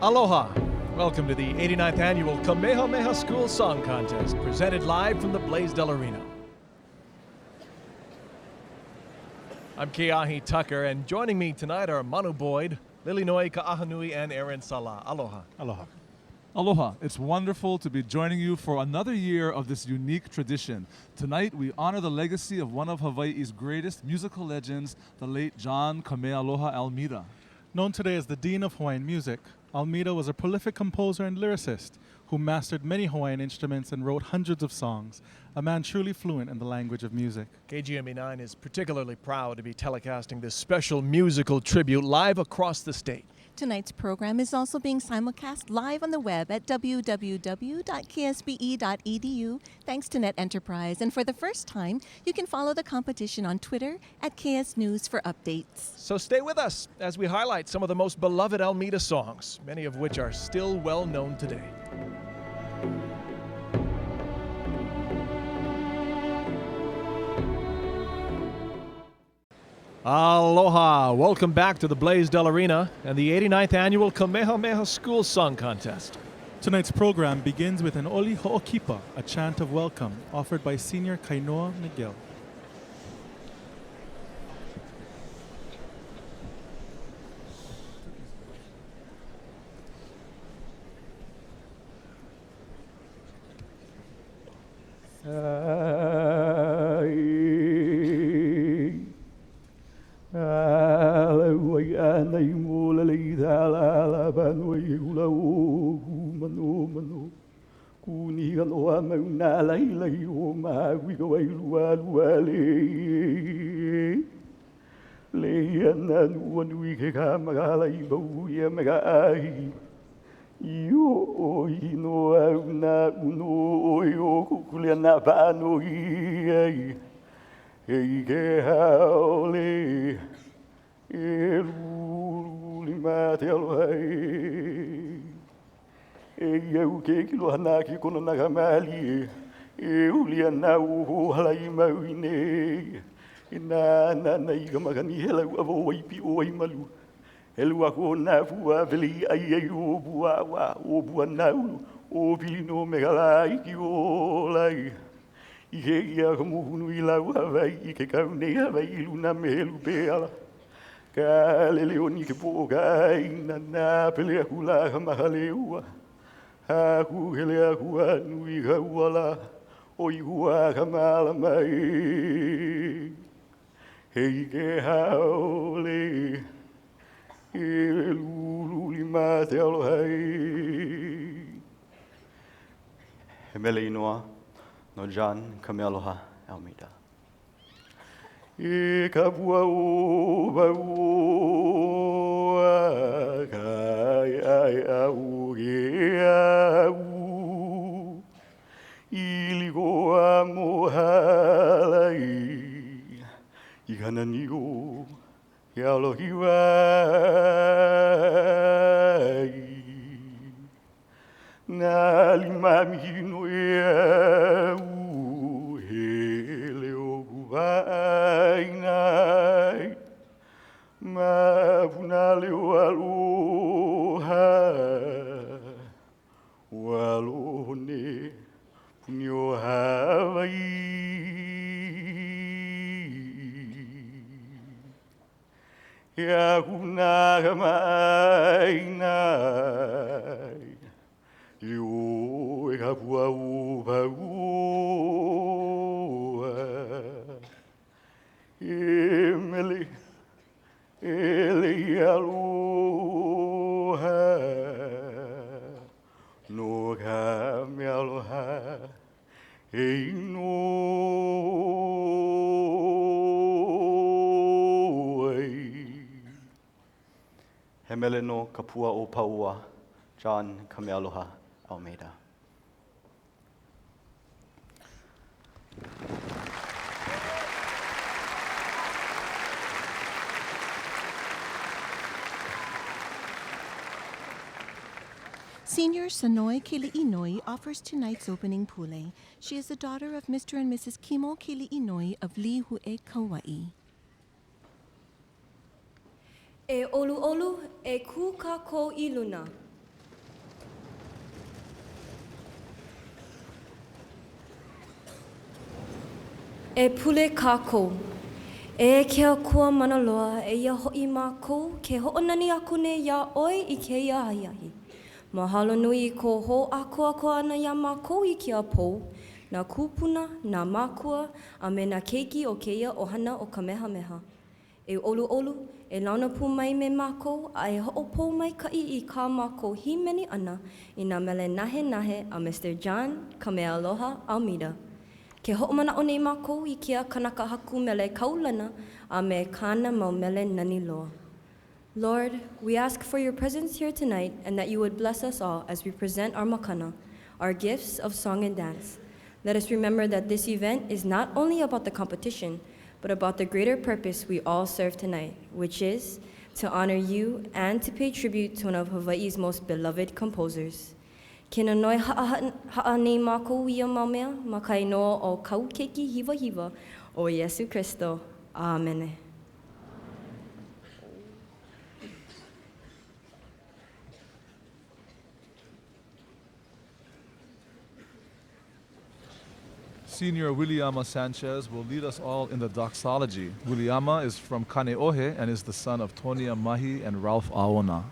Aloha! Welcome to the 89th annual Kamehameha School Song Contest, presented live from the Blaisdell Arena. I'm Keahi Tucker, and joining me tonight are Manu Boyd, Lilinoi Ka'ahanui, and Aaron Salah. Aloha. Aloha. Aloha. It's wonderful to be joining you for another year of this unique tradition. Tonight, we honor the legacy of one of Hawaii's greatest musical legends, the late John Kameaaloha Almeida. Known today as the Dean of Hawaiian Music, Almeida was a prolific composer and lyricist who mastered many Hawaiian instruments and wrote hundreds of songs, a man truly fluent in the language of music. KGME9 is particularly proud to be telecasting this special musical tribute live across the state. Tonight's program is also being simulcast live on the web at www.ksbe.edu thanks to Net Enterprise. And for the first time, you can follow the competition on Twitter at KS News for updates. So stay with us as we highlight some of the most beloved Almeida songs, many of which are still well known today. Aloha! Welcome back to the Blaisdell Arena and the 89th annual Kamehameha School Song Contest. Tonight's program begins with an Oli Ho'okipa, a chant of welcome, offered by Senior Kainoa Miguel. Yo ino na uno yo kukuliana pano ei ke haole elu mate aloi eu ke kilo hana ki kono na kamali uliana u halai mauine ina na i kamagani hela avo ipi o malu Elu ako na fua veli ai o bua wa o bua nau o pino megala iki o lai I ke ia como hunu I lau hawai I ke kaunei hawai luna mehelu peala ka lele oni ke po kai na pele aku la kamahale ua aku hele aku anu I kauala o I hua kamala mai hei ke haole Luli mate alohai. Hemele inoa, no John Kameaaloha Almeida. E kapua o baua kai ai au ge au. Iligo amohalai. Ikananigo. Yalohi wai na limami no eu hele o vai nai ma funale o aloha walone punyo Hawaii Ya kuna mai nai Yo e kapua u paua Emele ele aloha No Kameaaloha Ei no Hemele no kapua o paua, John Kameaaloha Almeida. Senior Sanoi Kili'inoi offers tonight's opening pule. She is the daughter of Mr. and Mrs. Kimo Kili'inoi of Lihue, Kauai. E olu olu e ku ka ko I luna. E pule kākou. E kia kua mana loa e ia hoi mākou ke ho'onani aku ne ia oi I ke ia aiahi. Mahalo nui ko ho akua ko ana ia mākou I kia pou, nā kūpuna, nā mākua, a me nā keiki o keia ohana o Kamehameha. E olu olu, e launa pū mai me mākou, a e ho'opou mai kai I kā mākou himeni ana I nā mele nahe nahe a Mr. John Kameaaloha Almeida. Ke ho'omana o nei mākou I kia kanaka haku mele kaulana a me kāna mau mele nani loa. Lord, we ask for your presence here tonight and that you would bless us all as we present our makana, our gifts of song and dance. Let us remember that this event is not only about the competition, but about the greater purpose we all serve tonight, which is to honor you and to pay tribute to one of Hawaii's most beloved composers. Kena noi ha'a nei mākou ia maumea, makai noa o kau keiki hiva hiva o Yesu Christo. Amen. Senior Williama Sanchez will lead us all in the doxology. Williama is from Kaneohe and is the son of Tonia Mahi and Ralph Aona.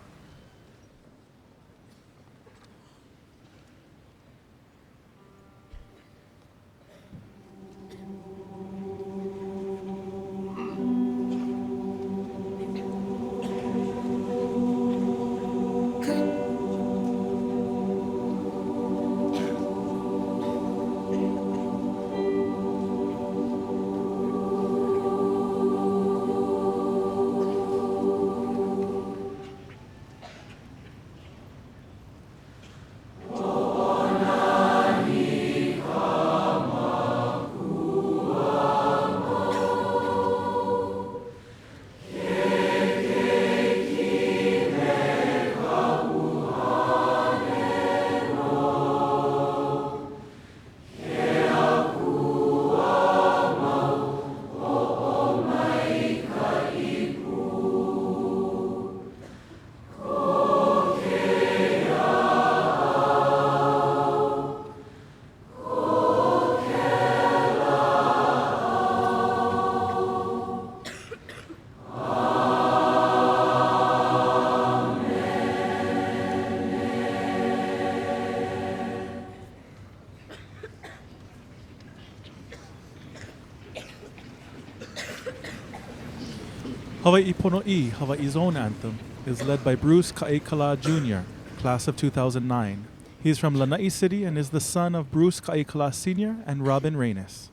Hawaii Pono'i, Hawaii's own anthem, is led by Bruce Ka'ekala Jr., class of 2009. He is from Lanai City and is the son of Bruce Ka'ekala Sr. and Robin Reynes.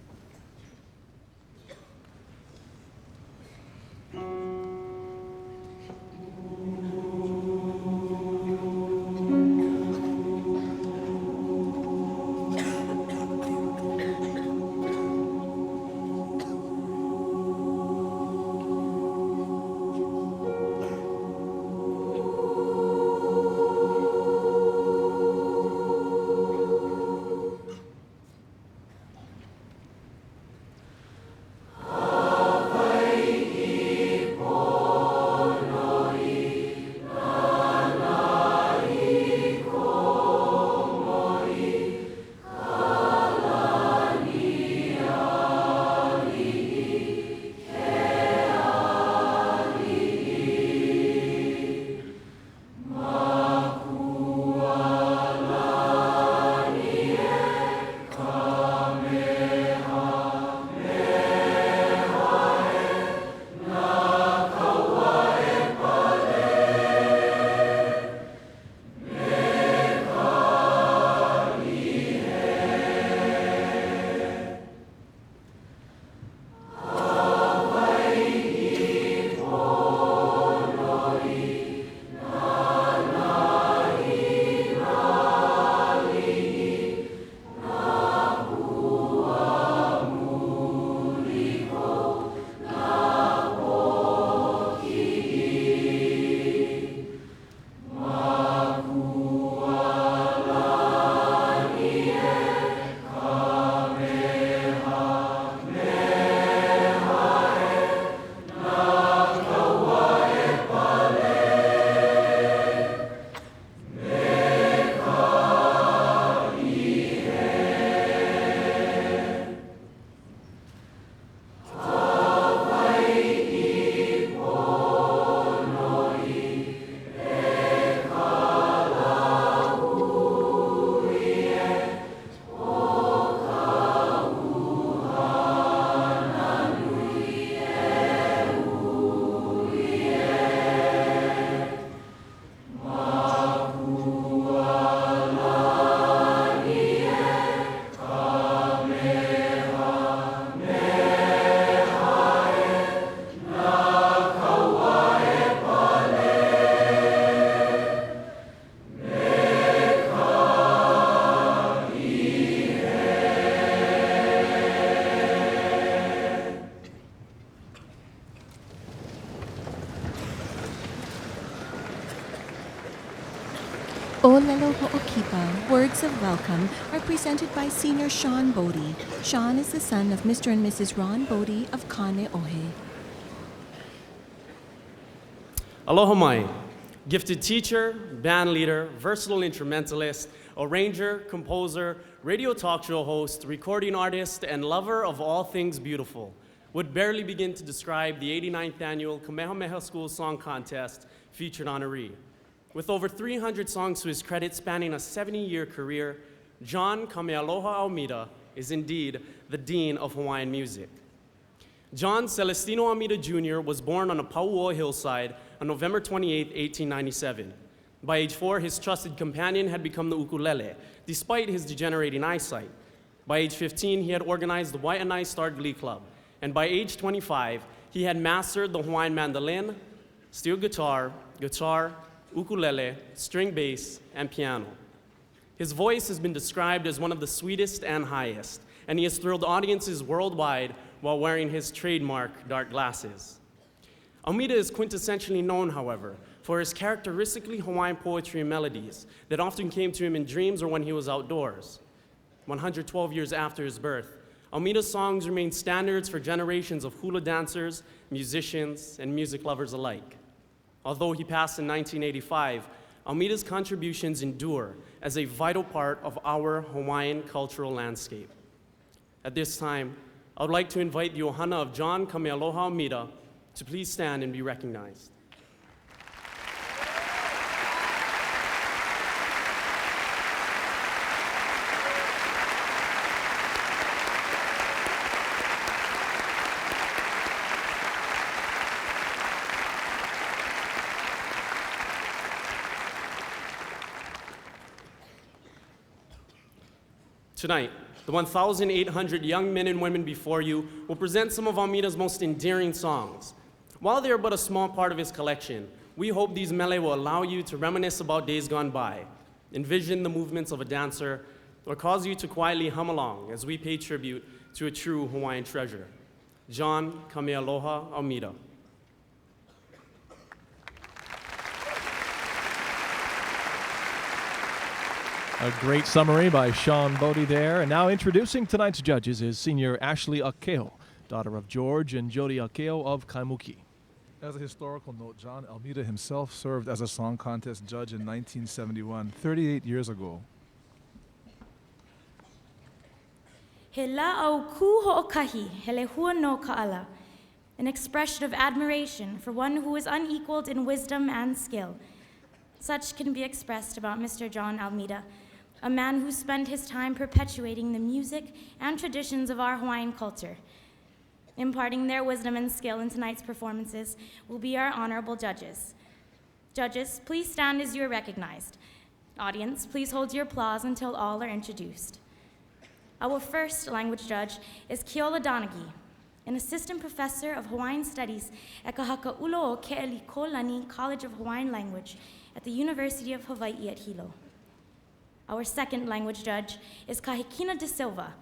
Olelo Ho'okipa, Words of Welcome, are presented by Senior Sean Bodie. Sean is the son of Mr. and Mrs. Ron Bodie of Kameaaloha. Aloha mai. Gifted teacher, band leader, versatile instrumentalist, arranger, composer, radio talk show host, recording artist, and lover of all things beautiful. Would barely begin to describe the 89th annual Kamehameha School Song Contest featured honoree. With over 300 songs to his credit spanning a 70-year career, John Kameaaloha Almeida is indeed the Dean of Hawaiian music. John Celestino Almeida Jr. was born on a Pauoa hillside on November 28, 1897. By age 4, his trusted companion had become the ukulele, despite his degenerating eyesight. By age 15, he had organized the Waianae Star Glee Club, and by age 25, he had mastered the Hawaiian mandolin, steel guitar, ukulele, string bass, and piano. His voice has been described as one of the sweetest and highest, and he has thrilled audiences worldwide while wearing his trademark dark glasses. Almeida is quintessentially known, however, for his characteristically Hawaiian poetry and melodies that often came to him in dreams or when he was outdoors. 112 years after his birth, Almeida's songs remain standards for generations of hula dancers, musicians, and music lovers alike. Although he passed in 1985, Almeida's contributions endure as a vital part of our Hawaiian cultural landscape. At this time, I would like to invite the ohana of John Kameaaloha Almeida to please stand and be recognized. Tonight, the 1,800 young men and women before you will present some of Almeida's most endearing songs. While they are but a small part of his collection, we hope these mele will allow you to reminisce about days gone by, envision the movements of a dancer, or cause you to quietly hum along as we pay tribute to a true Hawaiian treasure. John Kameaaloha Almeida. A great summary by Sean Bodie there. And now introducing tonight's judges is Senior Ashley Akeo, daughter of George and Jody Akeo of Kaimuki. As a historical note, John Almeida himself served as a song contest judge in 1971, 38 years ago. He la'au ku ho'okahi, he lehua no ka'ala, an expression of admiration for one who is unequaled in wisdom and skill. Such can be expressed about Mr. John Almeida, a man who spent his time perpetuating the music and traditions of our Hawaiian culture. Imparting their wisdom and skill in tonight's performances will be our honorable judges. Judges, please stand as you are recognized. Audience, please hold your applause until all are introduced. Our first language judge is Keola Donaghy, an assistant professor of Hawaiian Studies at Kahaka'ulo'o Ke'elikolani College of Hawaiian Language at the University of Hawaii at Hilo. Our second language judge is Kahikina De Silva,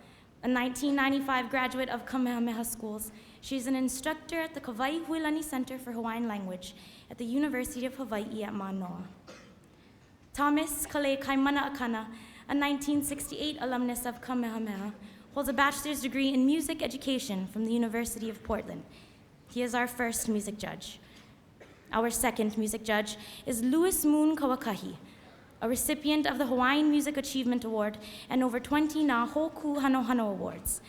a 1995 graduate of Kamehameha Schools. She's an instructor at the Kawai Huilani Center for Hawaiian Language at the University of Hawaii at Manoa. Thomas Kale Kaimana Akana, a 1968 alumnus of Kamehameha, holds a bachelor's degree in music education from the University of Portland. He is our first music judge. Our second music judge is Louis Moon Kawakahi, a recipient of the Hawaiian Music Achievement Award and over 20 Na Hoku Hano Hano Awards.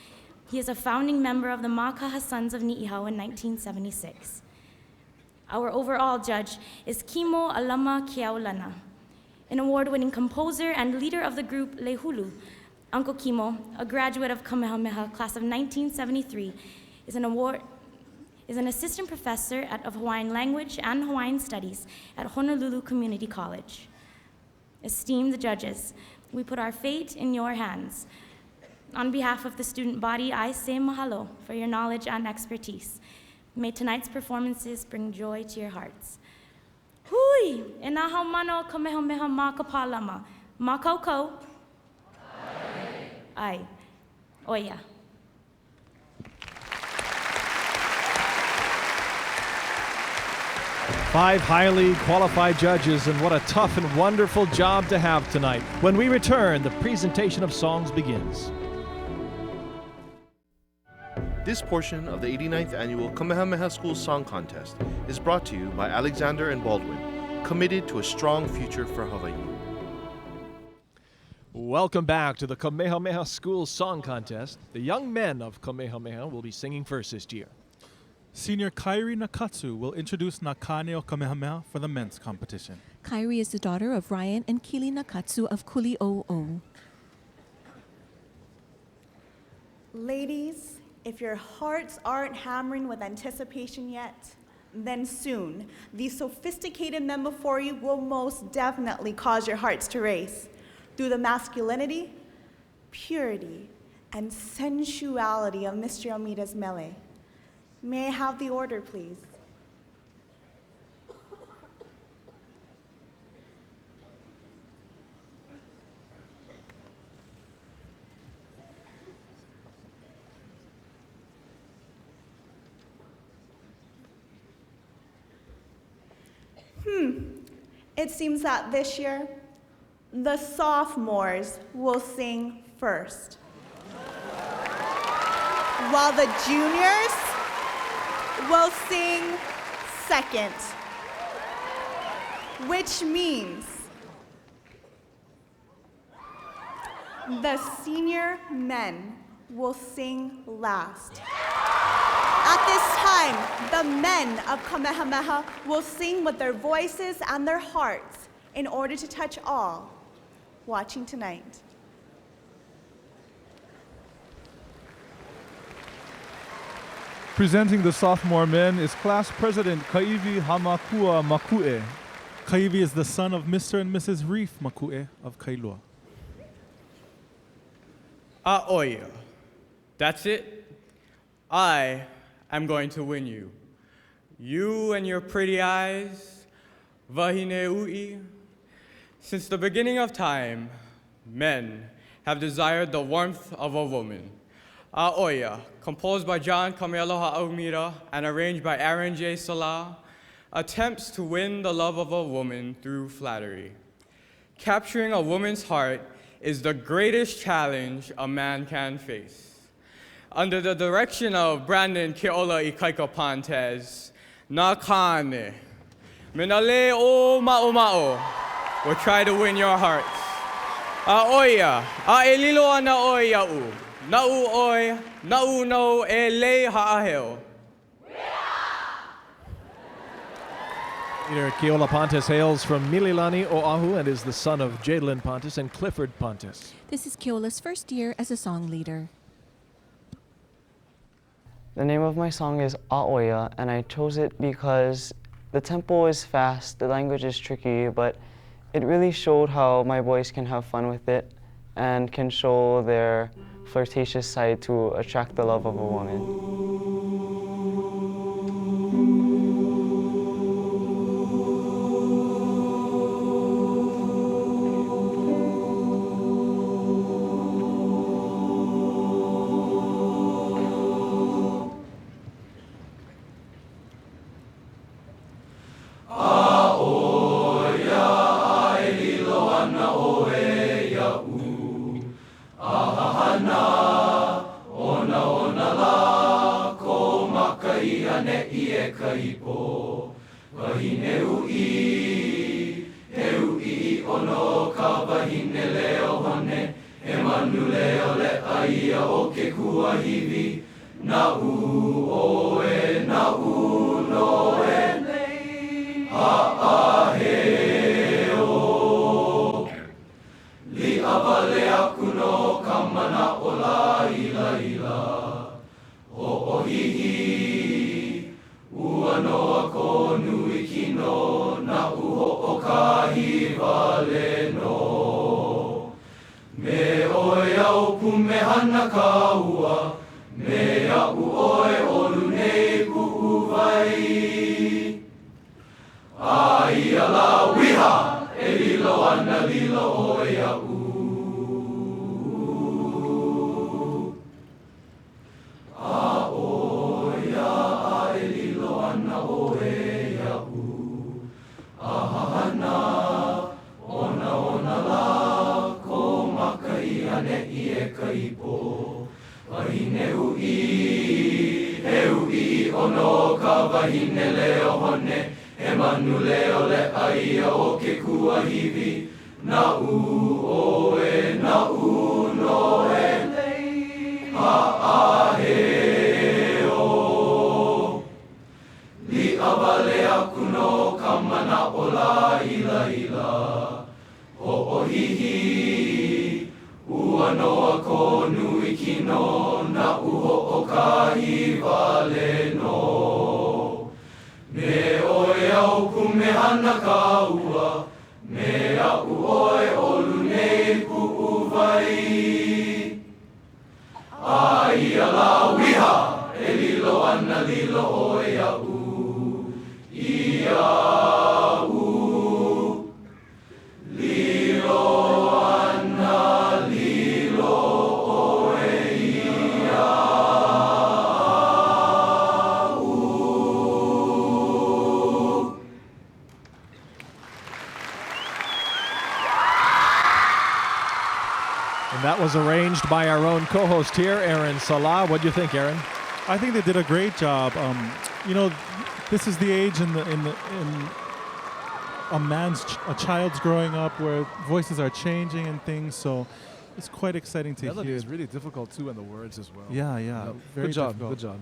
He is a founding member of the Makaha Sons of Ni'ihau in 1976. Our overall judge is Kimo Alama Keaulana, an award-winning composer and leader of the group Lehulu. Uncle Kimo, a graduate of Kamehameha class of 1973, is an assistant professor of Hawaiian language and Hawaiian studies at Honolulu Community College. Esteemed judges, we put our fate in your hands. On behalf of the student body, I say mahalo for your knowledge and expertise. May tonight's performances bring joy to your hearts. Hui! E nā hau mano Kamehameha mā kapalama. Mā koukou? Ai. Oia. 5 highly qualified judges, and what a tough and wonderful job to have tonight. When we return, the presentation of songs begins. This portion of the 89th Annual Kamehameha School Song Contest is brought to you by Alexander and Baldwin, committed to a strong future for Hawaii. Welcome back to the Kamehameha School Song Contest. The young men of Kamehameha will be singing first this year. Senior Kairi Nakatsu will introduce Nakane o Kamehameha for the men's competition. Kairi is the daughter of Ryan and Kili Nakatsu of Kuli'ou'ou. Ladies, if your hearts aren't hammering with anticipation yet, then soon, these sophisticated men before you will most definitely cause your hearts to race through the masculinity, purity, and sensuality of Mr. Almeida's mele. May I have the order, please? It seems that this year, the sophomores will sing first, while the juniors will sing second, which means the senior men will sing last. At this time, the men of Kamehameha will sing with their voices and their hearts in order to touch all watching tonight. Presenting the sophomore men is class president Kaivi Hamakua Makue. Kaivi is the son of Mr. and Mrs. Reef Makue of Kailua. Aoia. That's it. I am going to win you. You and your pretty eyes, Wahine ui. Since the beginning of time, men have desired the warmth of a woman. Aoia, composed by John Kameaaloha Almeida and arranged by Aaron J. Salah, attempts to win the love of a woman through flattery. Capturing a woman's heart is the greatest challenge a man can face. Under the direction of Brandon Keola Ikaika Pontes, Nakane, Minale o Ma'o will try to win your hearts. Aoia, elilo ana oia u, na'u oi, na'u no e le ha'aheo. Leader Keola Pontes hails from Mililani, Oahu, and is the son of Jadlyn Pontes and Clifford Pontes. This is Keola's first year as a song leader. The name of my song is Aoia, and I chose it because the tempo is fast, the language is tricky, but it really showed how my boys can have fun with it and can show their flirtatious side to attract the love of a woman. And that was arranged by our own co-host here, Aaron Salah. What do you think, Aaron? I think they did a great job. You know, this is the age in a child's growing up where voices are changing and things. So it's quite exciting to Melody hear. is really difficult too, and the words as well. Yeah. Yep. Very Good job. difficult. Good job.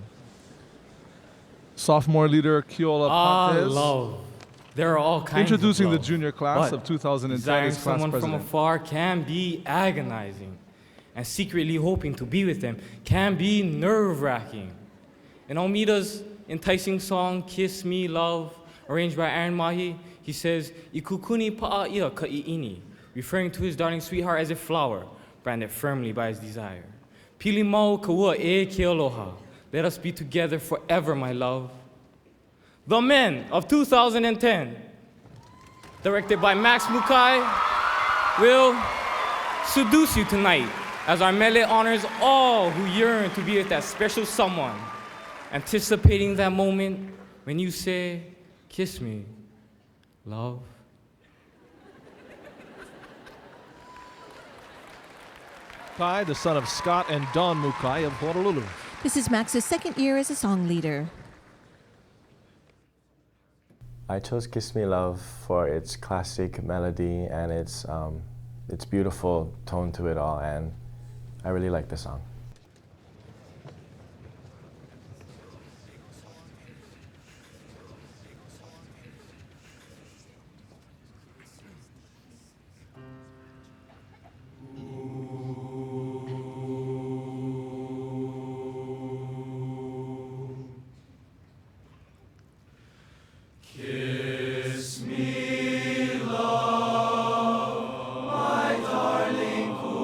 Sophomore leader Keola Pontes. Love. There are all kinds Introducing of the love. junior class But of 2010 desiring as class someone president. from afar can be agonizing, and secretly hoping to be with them can be nerve-wracking. In Almeida's enticing song, Kiss Me, Love, arranged by Aaron Mahi, he says, "Ikukuni pa'aia ka'iini," referring to his darling sweetheart as a flower, branded firmly by his desire. Pili mau kaua e Kameaaloha. Let us be together forever, my love. The Men of 2010, directed by Max Mukai, will seduce you tonight as our mele honors all who yearn to be with that special someone, anticipating that moment when you say, "Kiss me, love." Mukai, the son of Scott and Dawn Mukai of Honolulu. This is Max's second year as a song leader. I chose Kiss Me Love for its classic melody and its beautiful tone to it all, and I really like the song. Kiss me, love, my darling kuipo.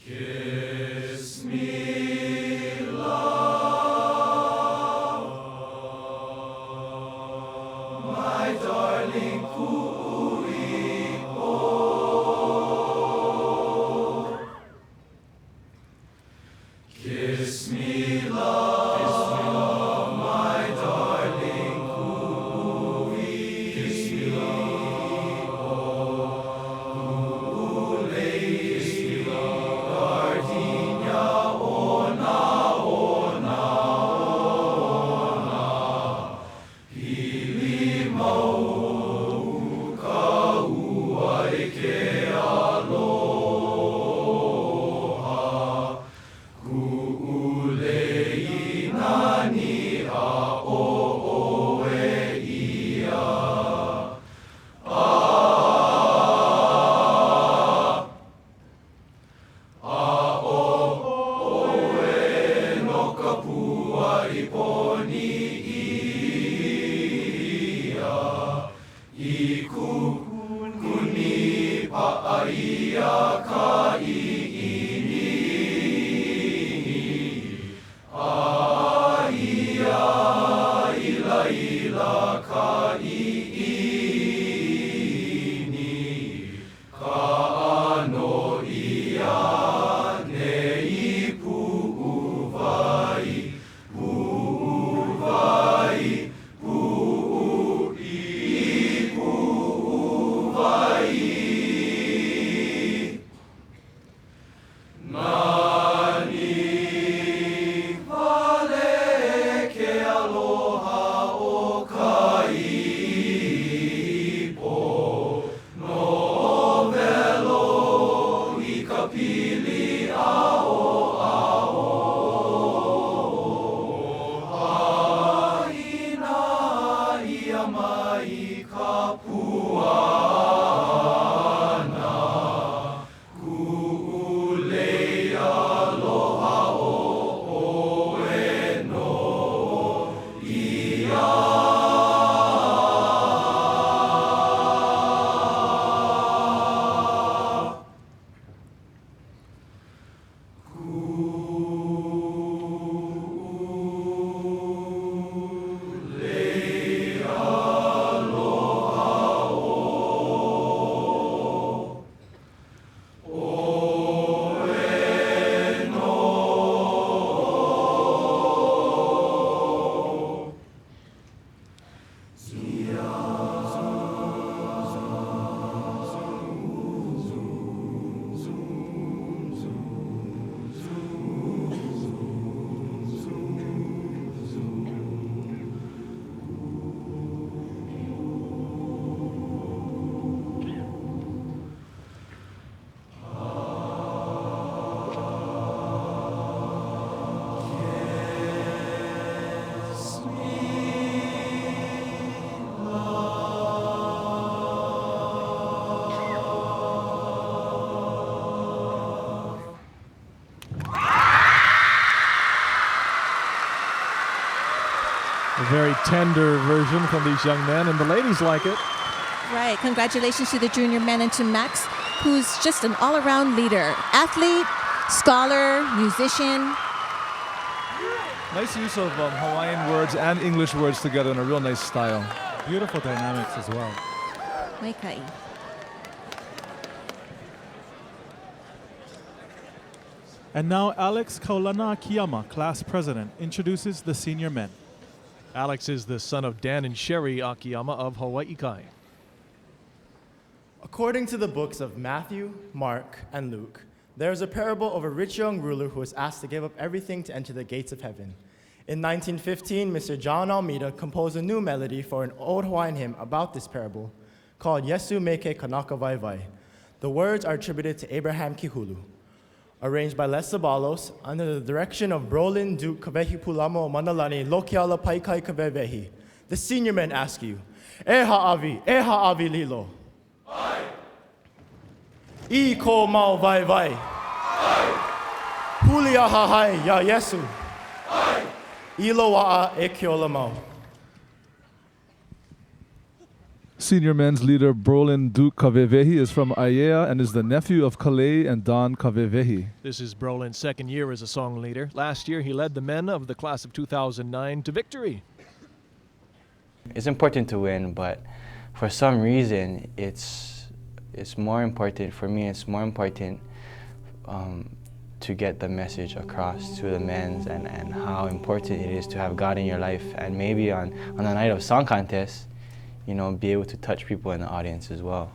Kiss me, love, my darling kuipo. Kiss me, love, my darling kui. Kiss me, love, kiss me, love, gardenia, ona, ona, ona. Pili mau kaua Kameaaloha. Ku'ulei nani a o'oe ia. O'oe no ka pua I poni ia. I kukuni pa'aia ka'iini. Aia ila ila ka'iini. Ka'ano ia nei pu'u vai. Pu'u A very tender version from these young men, and the ladies like it. Right. Congratulations to the junior men and to Max, who's just an all-around leader. Athlete, scholar, musician. Nice use of Hawaiian words and English words together in a real nice style. Beautiful dynamics as well. Maikai. And now Alex Kaulana Akiyama, class president, introduces the senior men. Alex is the son of Dan and Sherry Akiyama of Hawaii Kai. According to the books of Matthew, Mark, and Luke, there is a parable of a rich young ruler who was asked to give up everything to enter the gates of heaven. In 1915, Mr. John Almeida composed a new melody for an old Hawaiian hymn about this parable called Yesu Meke Kanaka Vai Vai. The words are attributed to Abraham Kihulu. Arranged by Les Sabalos under the direction of Brolin Duke Kavehi Pulamo Manalani Lokiala Paikai Kavevehi. The senior men ask you, Eha Avi Lilo. I ko mau vai vai. Hulia hahai ya Yesu. Iloa e kiola mau. Senior men's leader Brolin Duke Kavevehi is from Aiea and is the nephew of Kalei and Don Kavevehi. This is Brolin's second year as a song leader. Last year, he led the men of the class of 2009 to victory. It's important to win, but for some reason, it's more important for me. It's more important to get the message across to the men and how important it is to have God in your life. And maybe on the night of song contest, you know, be able to touch people in the audience as well.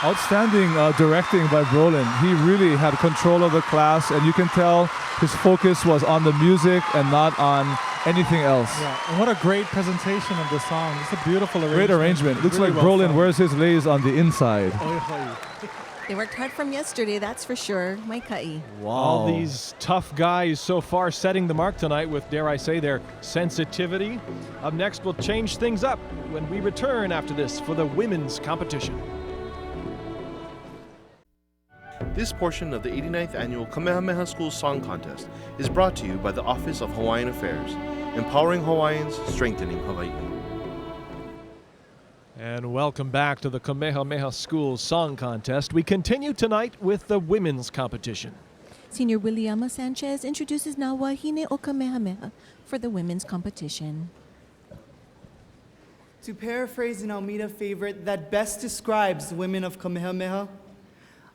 Outstanding directing by Brolin. He really had control of the class, and you can tell his focus was on the music and not on anything else. Yeah, and what a great presentation of the song. It's a beautiful arrangement. Great arrangement. Looks Really like well Brolin sung. wears his lays on the inside. They worked hard from yesterday, that's for sure. Mai ka'i. All these tough guys so far setting the mark tonight with, dare I say, their sensitivity. Up next, we'll change things up when we return after this for the women's competition. This portion of the 89th Annual Kamehameha School Song Contest is brought to you by the Office of Hawaiian Affairs, empowering Hawaiians, strengthening Hawaii. And welcome back to the Kamehameha School Song Contest. We continue tonight with the women's competition. Senior Williama Sanchez introduces now Wahine o Kamehameha for the women's competition. To paraphrase an Almeida favorite that best describes women of Kamehameha,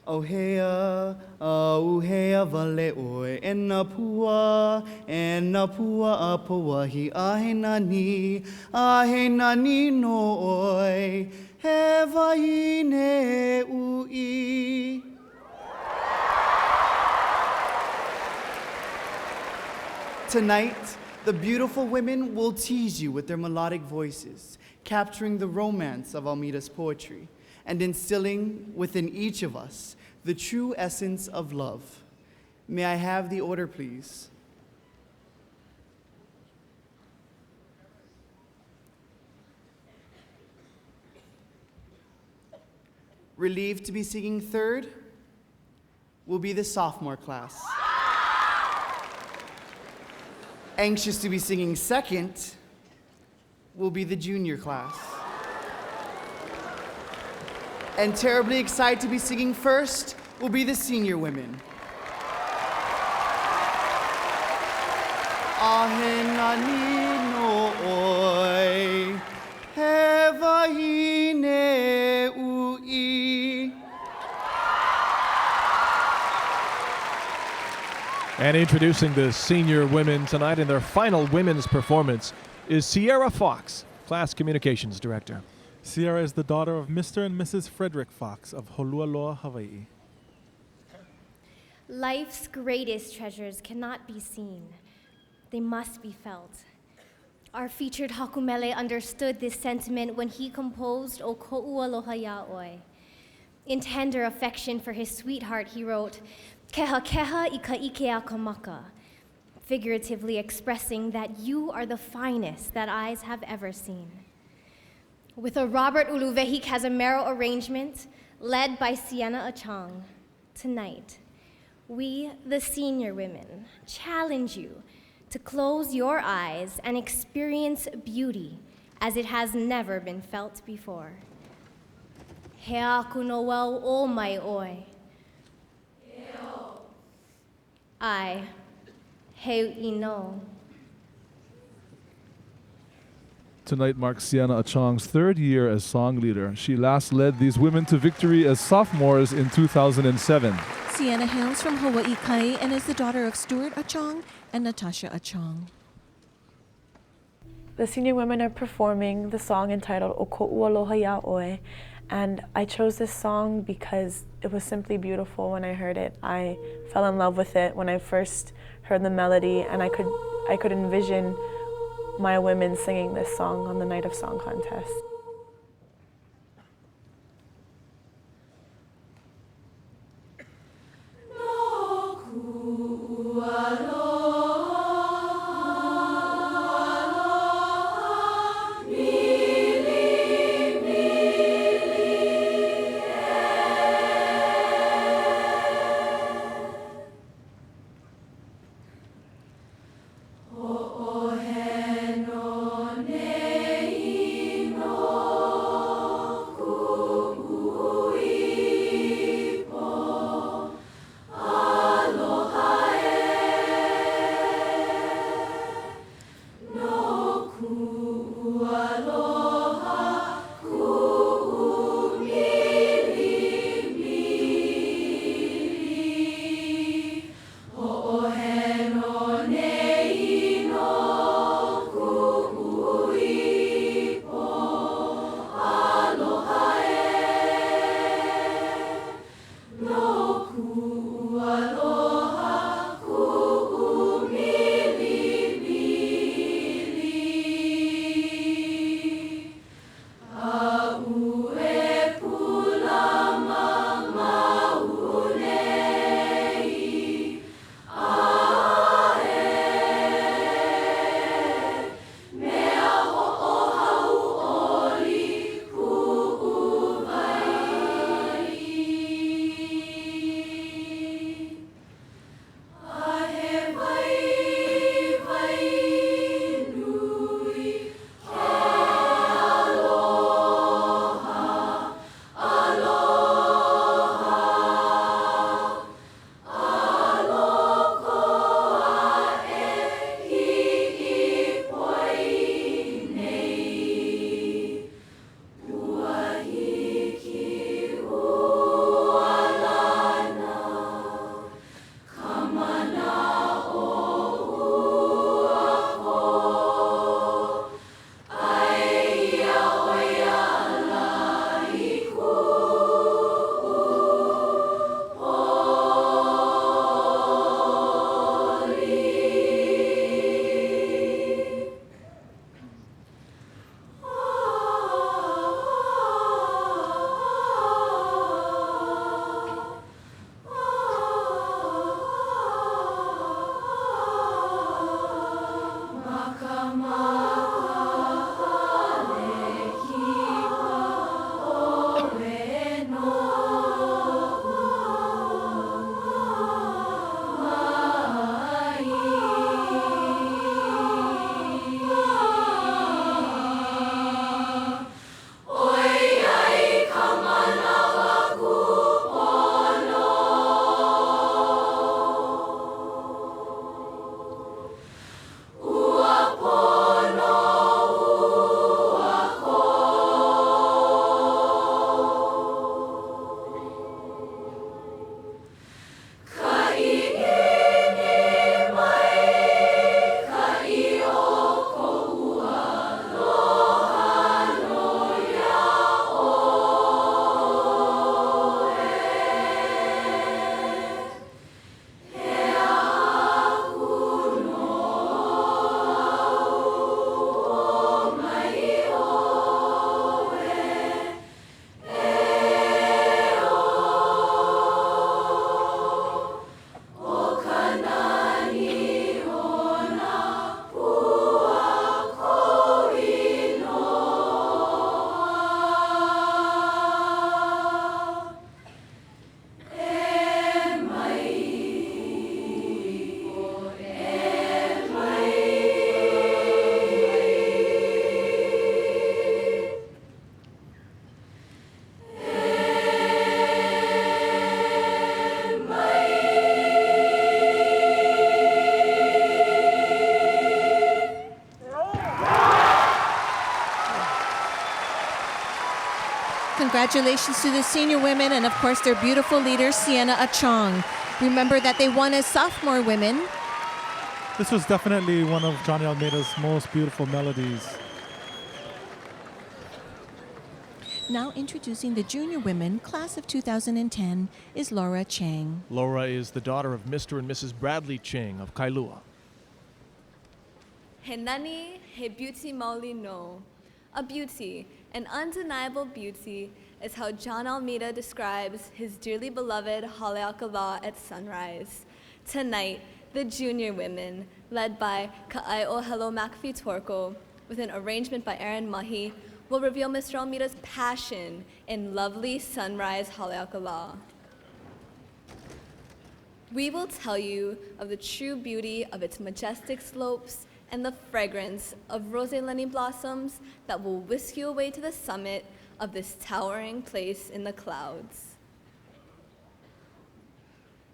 Ohea, auhea vale oe, ena pua apawahi, ahe nani no oi, he wahine ui. Tonight, the beautiful women will tease you with their melodic voices, capturing the romance of Almeida's poetry and instilling within each of us the true essence of love. May I have the order, please? Relieved to be singing third will be the sophomore class. Anxious to be singing second will be the junior class. And terribly excited to be singing first will be the senior women. Ahe nani no oi, he wahine ui. And introducing the senior women tonight in their final women's performance is Sierra Fox, Class Communications Director. Sierra is the daughter of Mr. and Mrs. Frederick Fox of Holualoa, Hawaii. Life's greatest treasures cannot be seen. They must be felt. Our featured Hakumele understood this sentiment when he composed O Ko'ualoha Ya'oi. In tender affection for his sweetheart, he wrote, Keha keha I ka ike a kamaka, figuratively expressing that you are the finest that eyes have ever seen. With a Robert Uluvehi Casimero arrangement led by Sienna Achang, tonight, we, the senior women, challenge you to close your eyes and experience beauty as it has never been felt before. He aku no wau o mai oi. I, heu ino. Tonight marks Sienna Achang's third year as song leader. She last led these women to victory as sophomores in 2007. Sienna hails from Hawaii Kai and is the daughter of Stuart Achang and Natasha Achang. The senior women are performing the song entitled O Ko'ualoha Ya'oi, and I chose this song because it was simply beautiful when I heard it. I fell in love with it when I first heard the melody, and I could envision my women singing this song on the night of song contest. O he no nei no Congratulations to the senior women and, of course, their beautiful leader, Sienna Achong. Remember that they won as sophomore women. This was definitely one of Johnny Almeida's most beautiful melodies. Now introducing the junior women, class of 2010, is Laura Chang. Laura is the daughter of Mr. and Mrs. Bradley Chang of Kailua. He nani, he beauty mauli no. A beauty, an undeniable beauty, is how John Almeida describes his dearly beloved Haleakala at sunrise. Tonight, the junior women, led by Kameaaloha McAfee Torko, with an arrangement by Aaron Mahi, will reveal Mr. Almeida's passion in lovely sunrise Haleakala. We will tell you of the true beauty of its majestic slopes and the fragrance of rose leni blossoms that will whisk you away to the summit of this towering place in the clouds.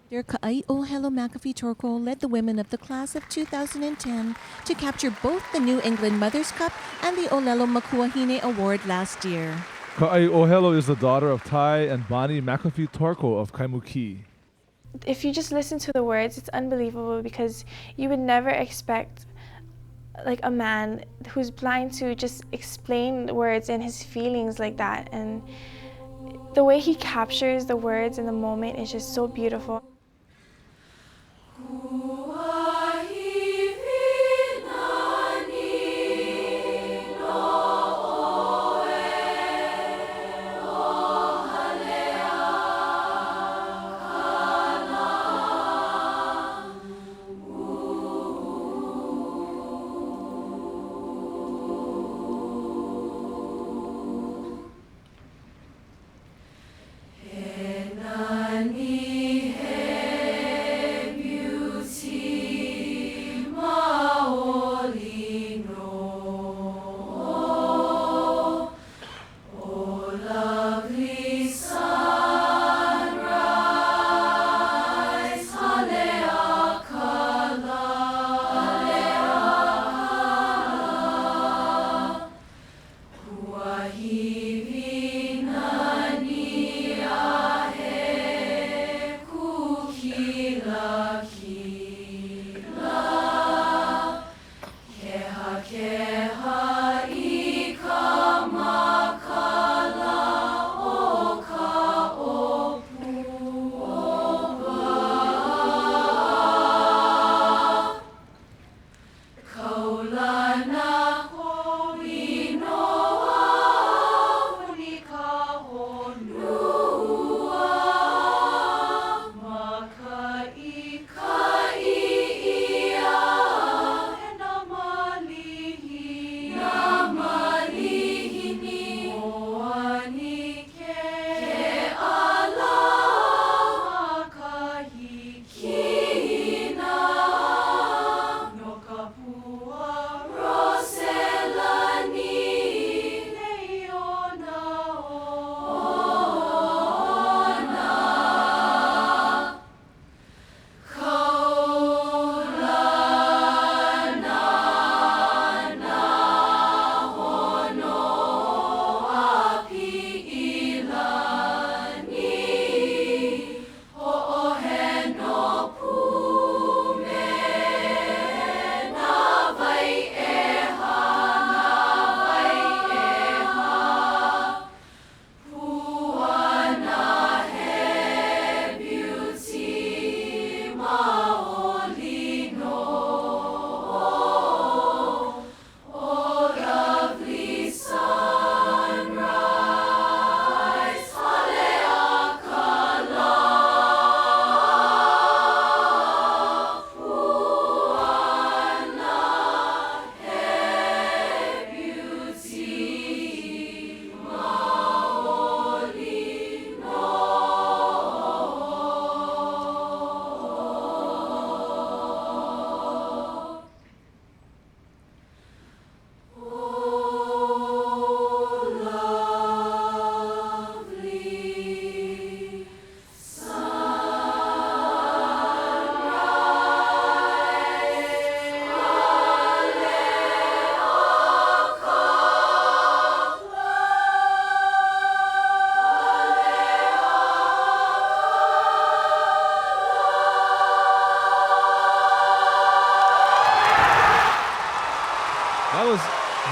Their Kameaaloha McAfee Torko led the women of the class of 2010 to capture both the New England Mothers' Cup and the Olelo Makuahine Award last year. Kameaaloha is the daughter of Tai and Bonnie McAfee Torko of Kaimuki. If you just listen to the words, it's unbelievable because you would never expect like a man who's blind to just explain the words and his feelings like that. And the way he captures the words in the moment is just so beautiful. Beauty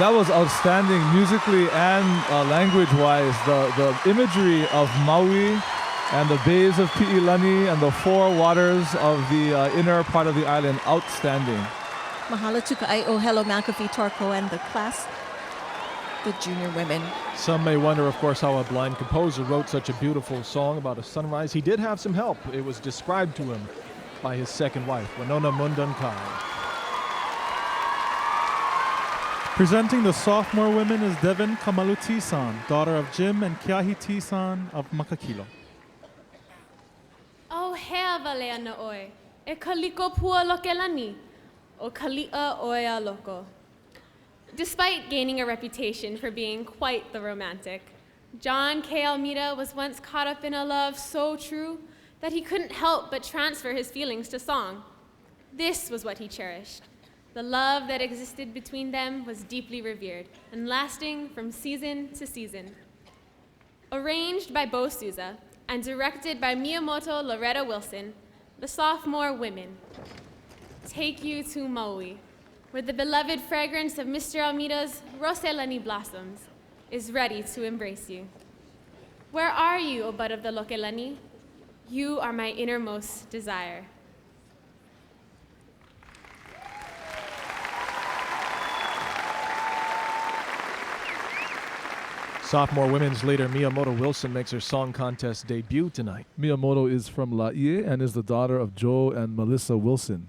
That was outstanding musically and language-wise. The imagery of Maui and the bays of Pi'ilani and the four waters of the inner part of the island, outstanding. Mahalo to Kameaaloha McAfee Torko and the class, the junior women. Some may wonder, of course, how a blind composer wrote such a beautiful song about a sunrise. He did have some help. It was described to him by his second wife, Winona Mundankai. Presenting the sophomore women is Devin Kamalu Tisan, daughter of Jim and Kiahi Tisan of Makakilo. O hea valea na oi, e kaliko pua lokelani, o kalia oia loko. Despite gaining a reputation for being quite the romantic, John K. Almeida was once caught up in a love so true that he couldn't help but transfer his feelings to song. This was what he cherished. The love that existed between them was deeply revered and lasting from season to season. Arranged by Bo Souza and directed by Miyamoto Loretta Wilson, the sophomore women take you to Maui, where the beloved fragrance of Mr. Almeida's Roselani blossoms is ready to embrace you. Where are you, O bud of the Lokelani? You are my innermost desire. Sophomore women's leader Miyamoto Wilson makes her song contest debut tonight. Miyamoto is from Laie and is the daughter of Joe and Melissa Wilson.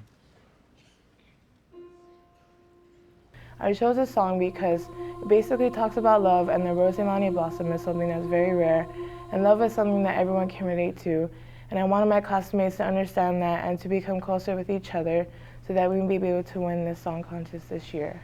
I chose this song because it basically talks about love, and the Roselani blossom is something that's very rare, and love is something that everyone can relate to. And I wanted my classmates to understand that and to become closer with each other so that we can be able to win this song contest this year.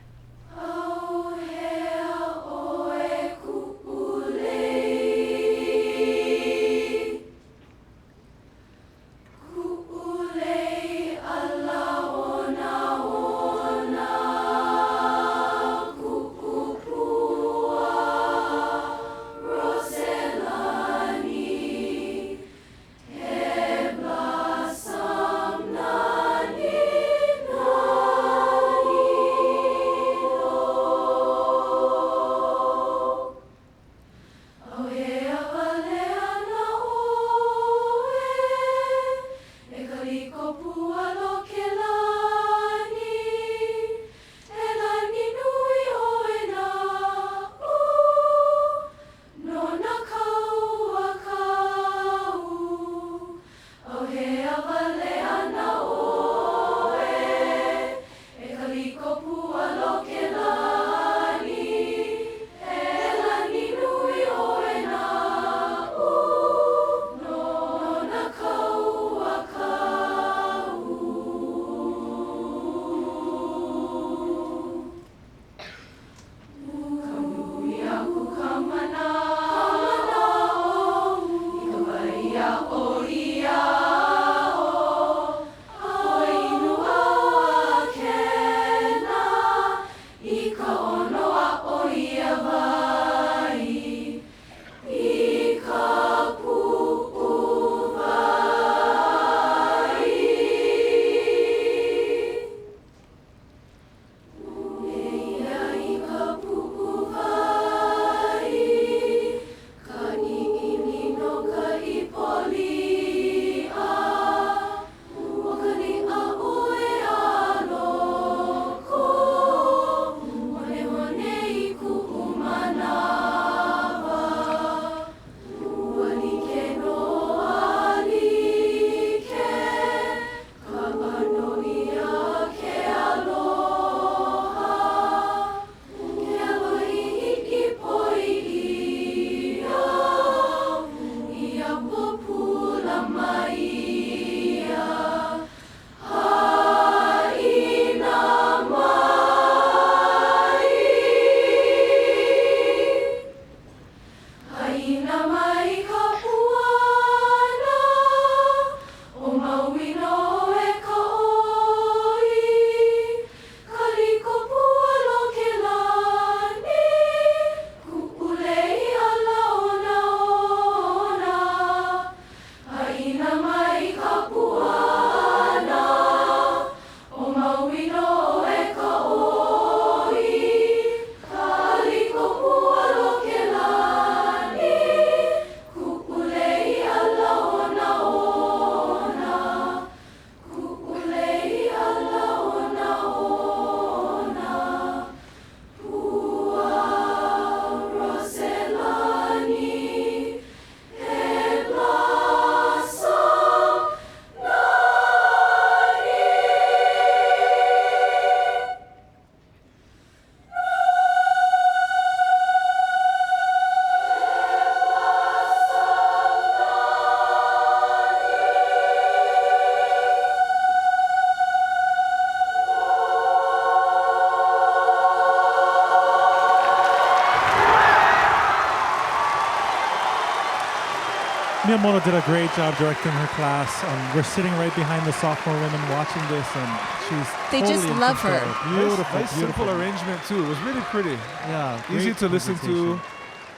Miyamoto did a great job directing her class. We're sitting right behind the sophomore women watching this, and she's They totally just in love control. her. Beautiful, Nice beautiful. simple arrangement too. It was really pretty. Yeah, Easy great to listen to. presentation.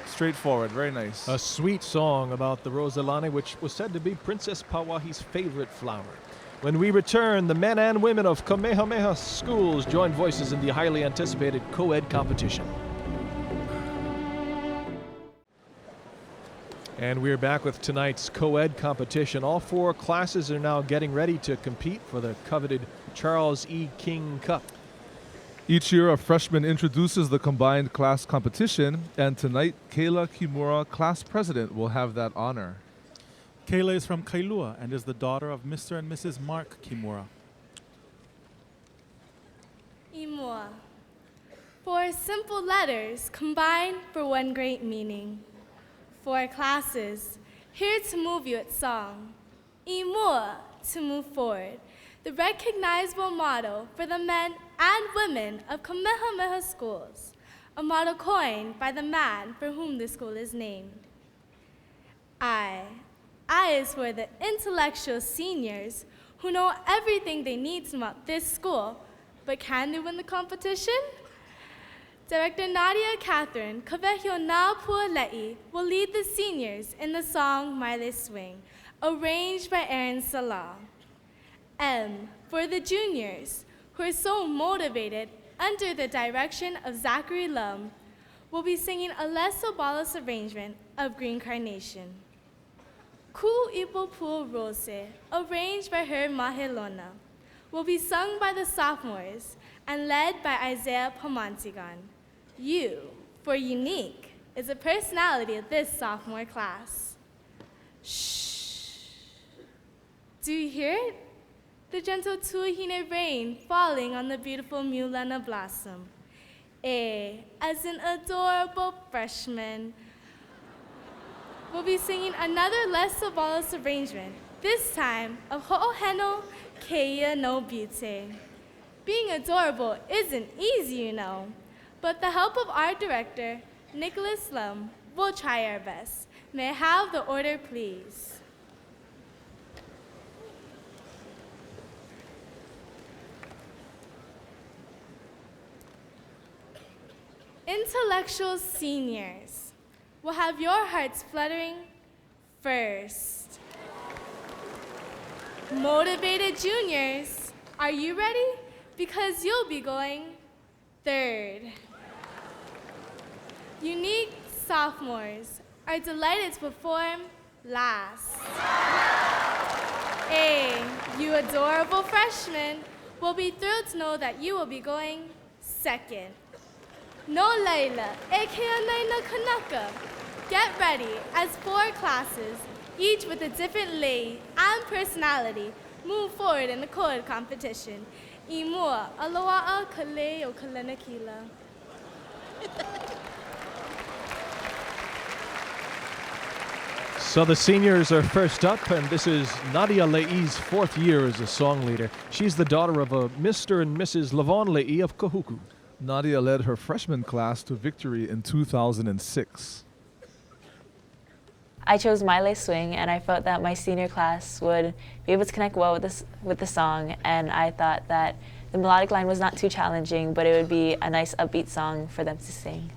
Straightforward. Very nice. A sweet song about the Rosalani, which was said to be Princess Pawahi's favorite flower. When we return, the men and women of Kamehameha schools join voices in the highly anticipated co-ed competition. And we're back with tonight's co-ed competition. All 4 classes are now getting ready to compete for the coveted Charles E. King Cup. Each year, a freshman introduces the combined class competition, and tonight, Kayla Kimura, class president, will have that honor. Kayla is from Kailua and is the daughter of Mr. and Mrs. Mark Kimura. Imua. 4 simple letters combined for one great meaning. 4 classes, here to move you at song. Imua, to move forward. The recognizable motto for the men and women of Kamehameha schools, a motto coined by the man for whom the school is named. I is for the intellectual seniors who know everything they need to know about this school, but can they win the competition? Director Nadia Catherine Kavehio Na Puale'i will lead the seniors in the song Maile Swing, arranged by Aaron Salah. M for the juniors, who are so motivated under the direction of Zachary Lum, will be singing a Leso Balas arrangement of Green Carnation. Ku Ipo Pu Rose, arranged by her Mahelona, will be sung by the sophomores and led by Isaiah Pamantigan. U, for unique, is the personality of this sophomore class. Shh. Do you hear it? The gentle Tuahine rain falling on the beautiful Mulana blossom. A, as an adorable freshman, will be singing another Les Savalas arrangement, this time of Ho'oheno Keia no Butte. Being adorable isn't easy, you know, but the help of our director, Nicholas Lum, we'll try our best. May I have the order, please? Intellectual seniors will have your hearts fluttering first. Motivated juniors, are you ready? Because you'll be going third. Unique sophomores are delighted to perform last. A, you adorable freshmen, will be thrilled to know that you will be going second. No Layla, aka Naina Kanaka. Get ready as 4 classes, each with a different lay and personality, move forward in the chord competition. Imua, aloa'a kale o kalenakila. So the seniors are first up, and this is Nadia Le'i's 4th year as a song leader. She's the daughter of a Mr. and Mrs. Lavon Le'i of Kahuku. Nadia led her freshman class to victory in 2006. I chose Maile Swing, and I felt that my senior class would be able to connect well with the song, and I thought that the melodic line was not too challenging, but it would be a nice upbeat song for them to sing.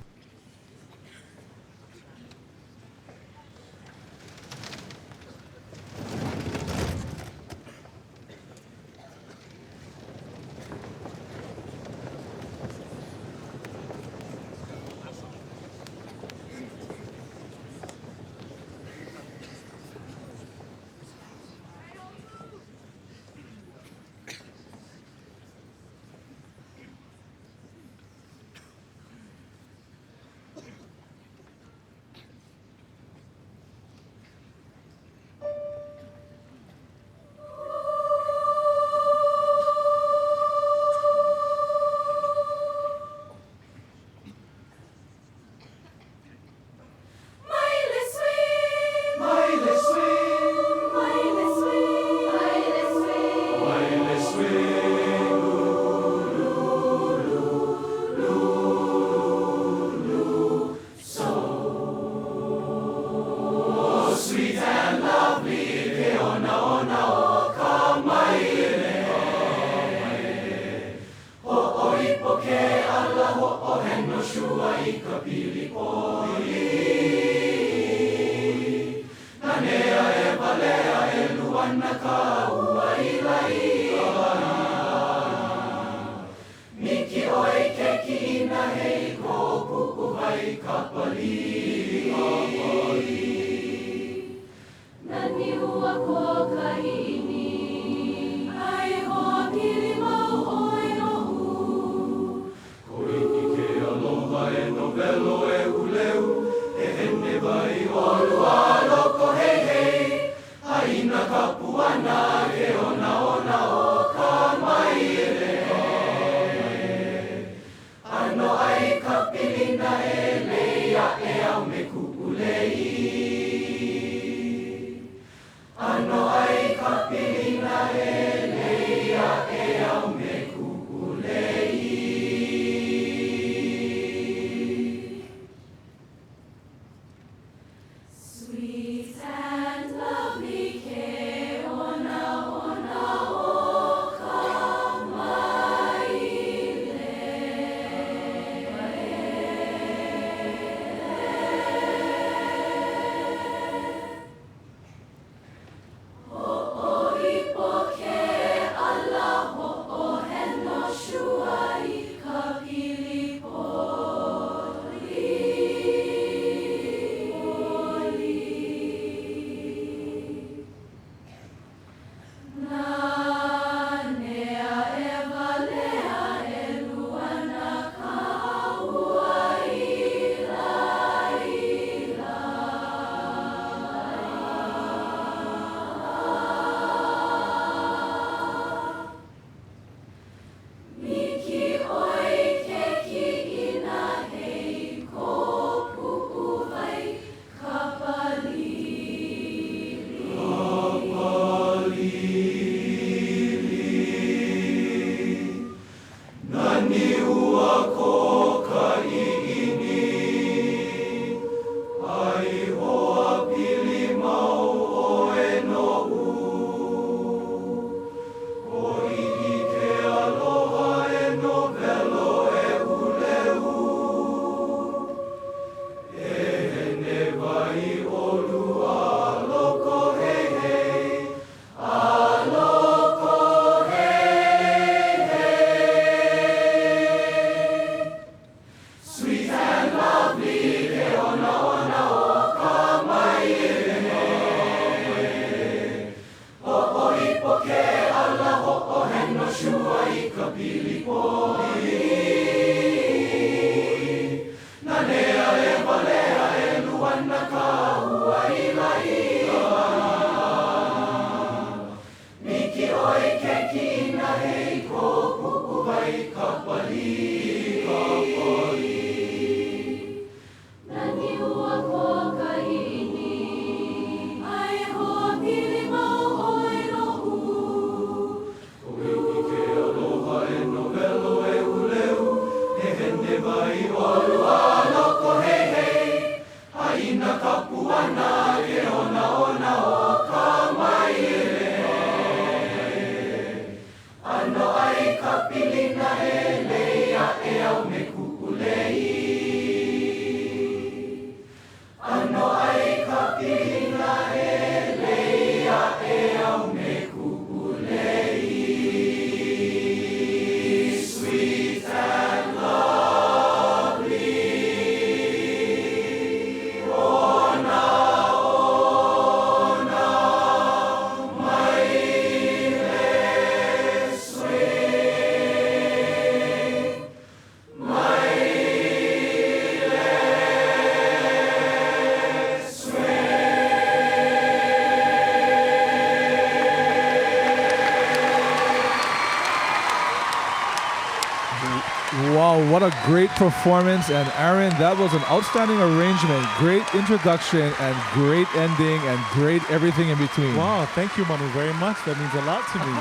wow, what a great performance. And Aaron, that was an outstanding arrangement. Great introduction and great ending and great everything in between. Wow, thank you, Manu, very much. That means a lot to me.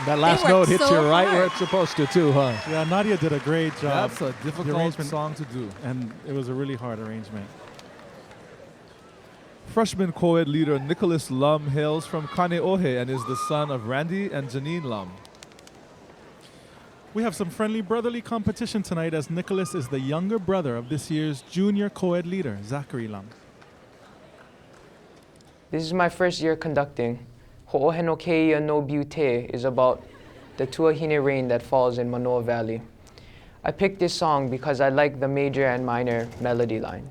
That last note hits you right where it's supposed to, too, huh? Yeah, Nadia did a great job. That's a The difficult arrangement- song to do. And it was a really hard arrangement. Freshman co-ed leader Nicholas Lum hails from Kaneohe and is the son of Randy and Janine Lum. We have some friendly brotherly competition tonight as Nicholas is the younger brother of this year's junior co-ed leader, Zachary Lum. This is my first year conducting. Ho'ohe no Keia no Butte is about the Tuahine rain that falls in Manoa Valley. I picked this song because I like the major and minor melody line.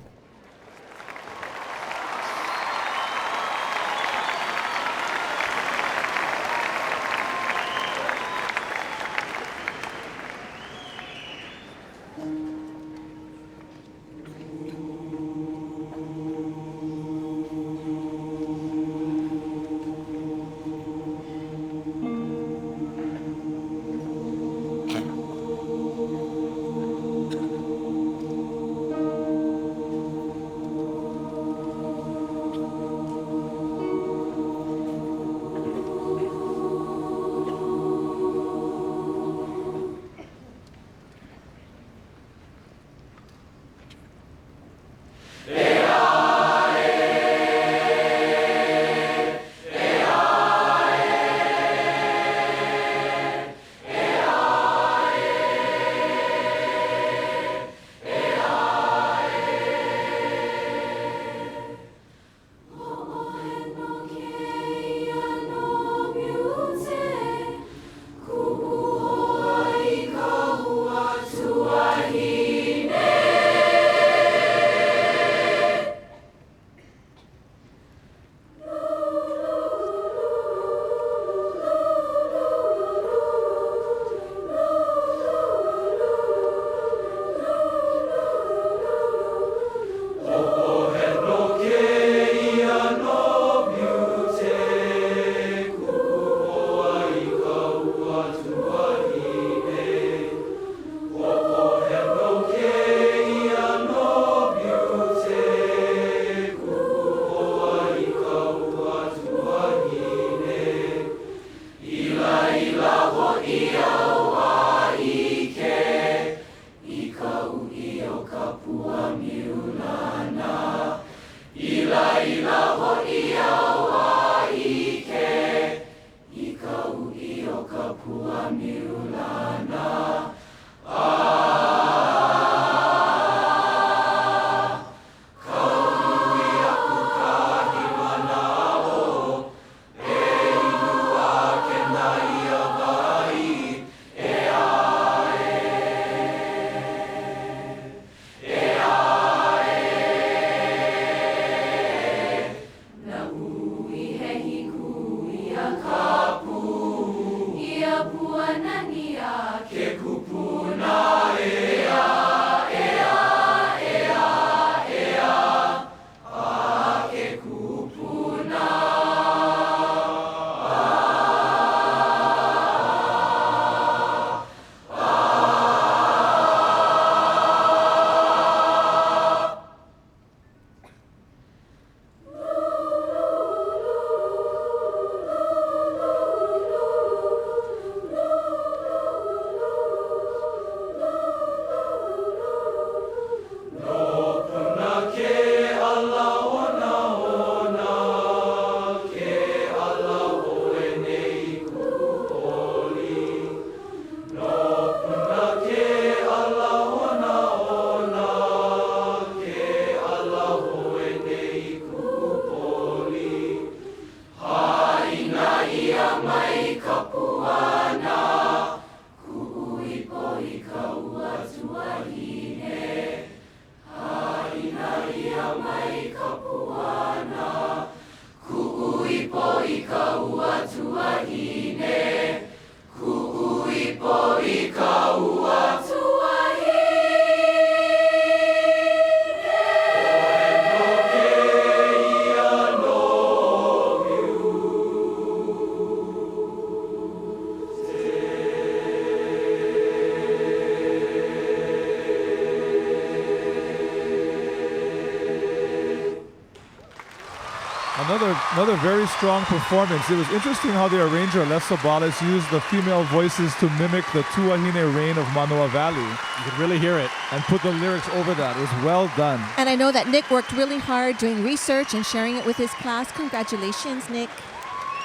Another very strong performance. It was interesting how the arranger, Les Sabales, used the female voices to mimic the Tuahine rain of Manoa Valley. You could really hear it. And put the lyrics over that. It was well done. And I know that Nick worked really hard doing research and sharing it with his class. Congratulations, Nick.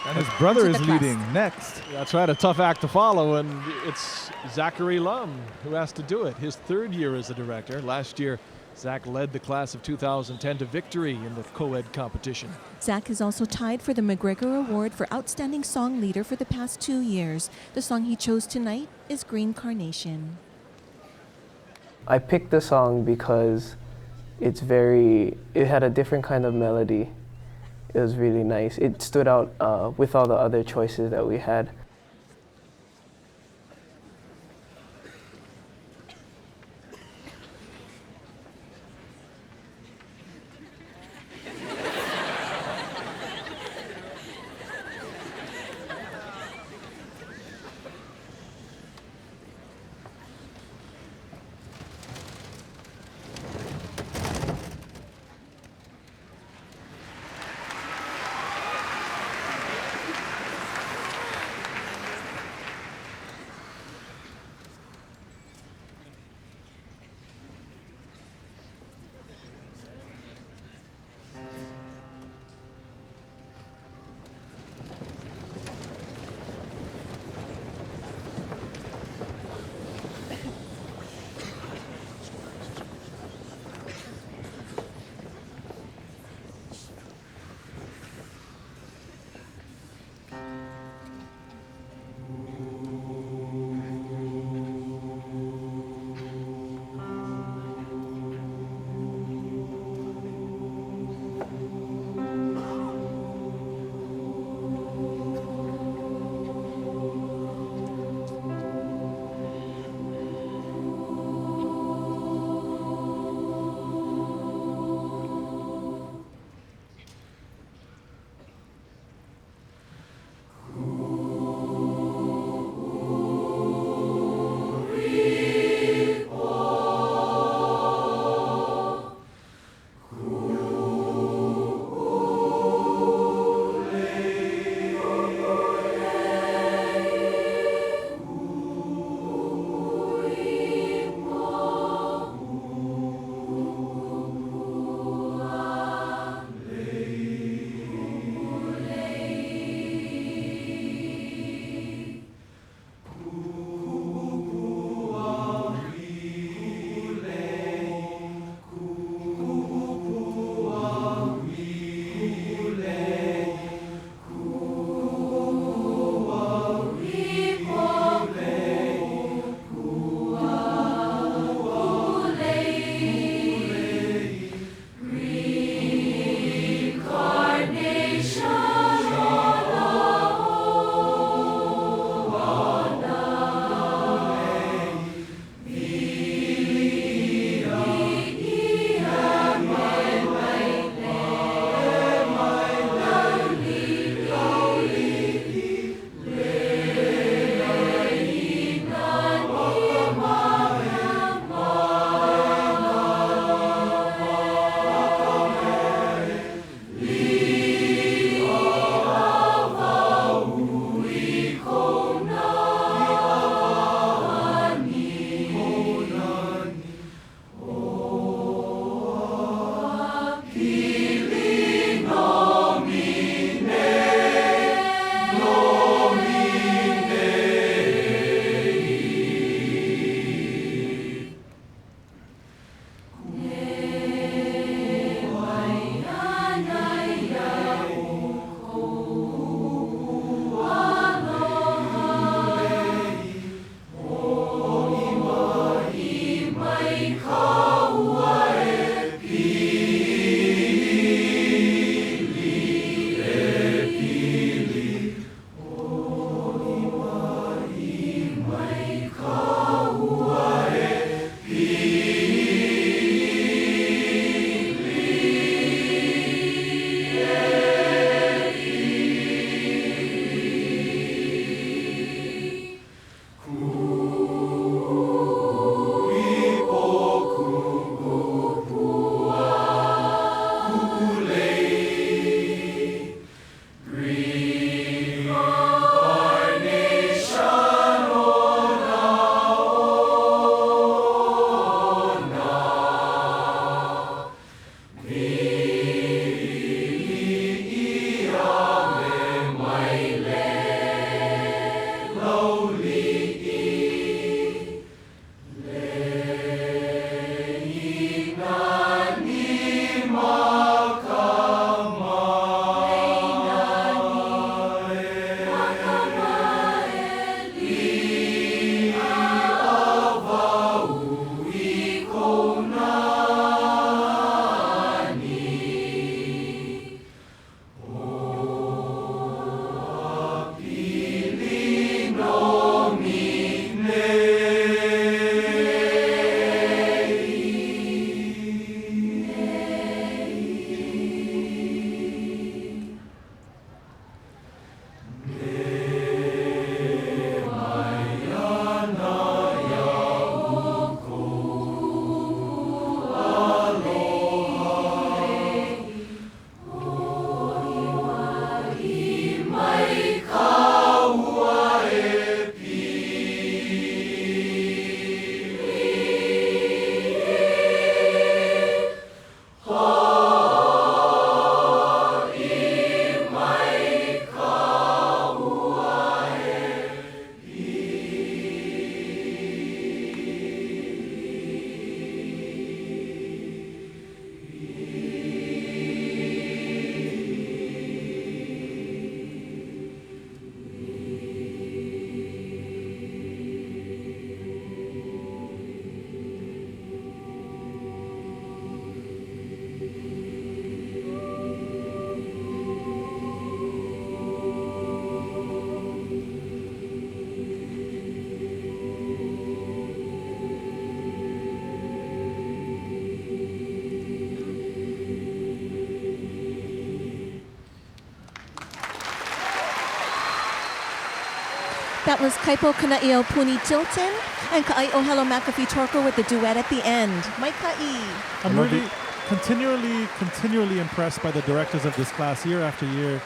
And his brother To is the class. leading next. That's right, a tough act to follow, and it's Zachary Lum who has to do it. His third year as a director. Last year, Zach led the class of 2010 to victory in the co-ed competition. Zach is also tied for the McGregor Award for Outstanding Song Leader for the past 2 years. The song he chose tonight is Green Carnation. I picked the song because it had a different kind of melody. It was really nice. It stood out with all the other choices that we had. That was Kaipo Kana'io Puni Tilton and Kameaaloha McAfee Torko with the duet at the end. Mike Ka'i. I'm really continually impressed by the directors of this class year after year.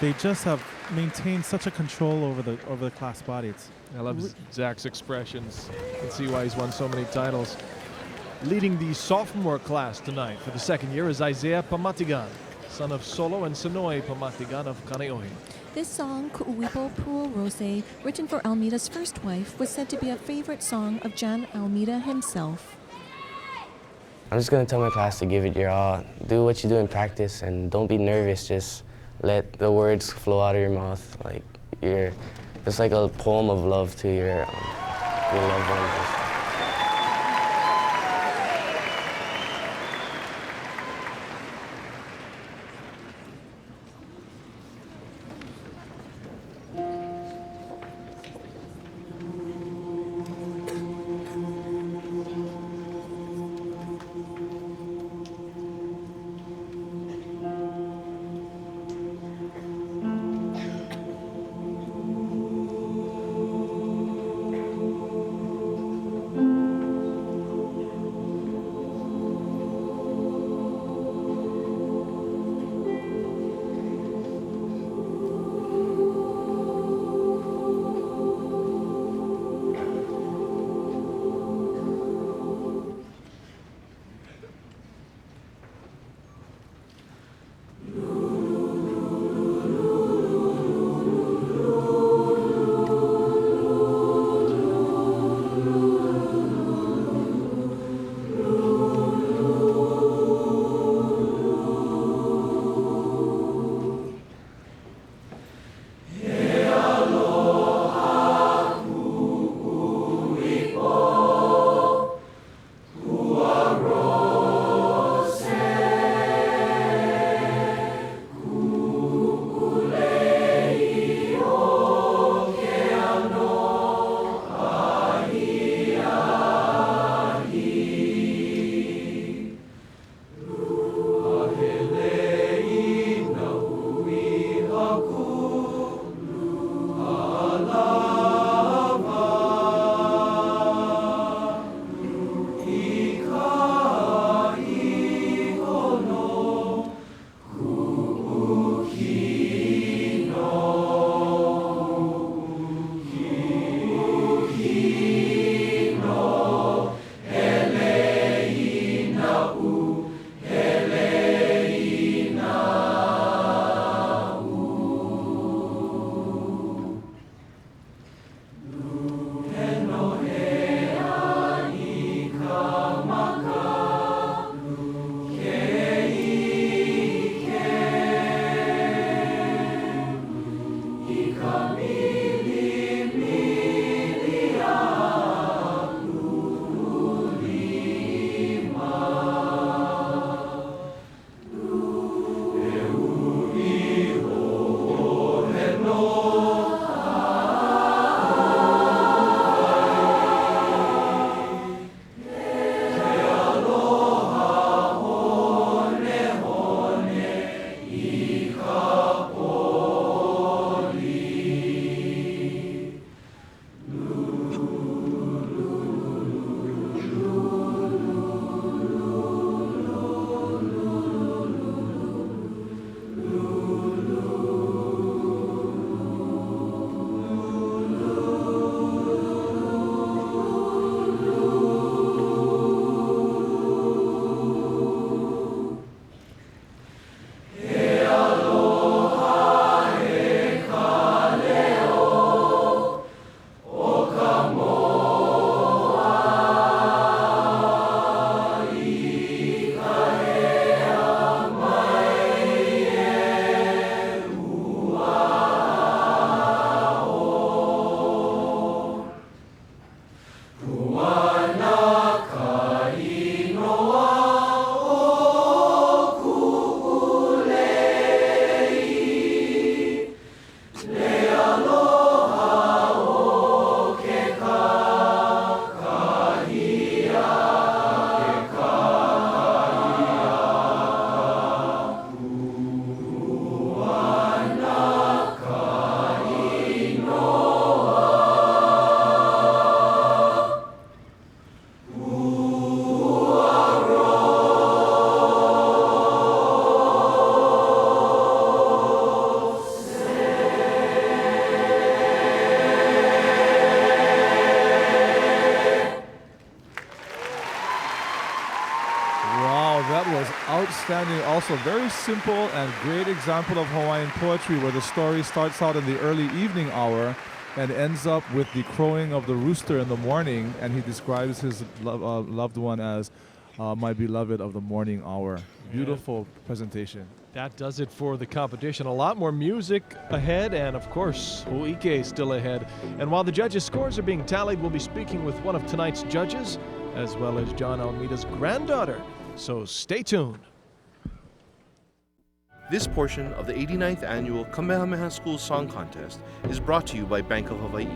They just have maintained such a control over the class body. I love Zach's expressions. You can see why he's won so many titles. Leading the sophomore class tonight for the second year is Isaiah Pamatigan, son of Solo and Sonoe Pamatigan of Kaneohe. This song, Ku'uipo Pu'o Rose, written for Almeida's first wife, was said to be a favorite song of John Almeida himself. I'm just going to tell my class to give it your all. Do what you do in practice and don't be nervous. Just let the words flow out of your mouth. Like it's like a poem of love to your loved ones. also a very simple and great example of Hawaiian poetry where the story starts out in the early evening hour and ends up with the crowing of the rooster in the morning, and he describes his loved one as my beloved of the morning hour. Beautiful presentation. That does it for the competition. A lot more music ahead, and of course, Ho'ike still ahead. And while the judges' scores are being tallied, we'll be speaking with one of tonight's judges, as well as John Almeida's granddaughter. So stay tuned. This portion of the 89th Annual Kamehameha School Song Contest is brought to you by Bank of Hawaii,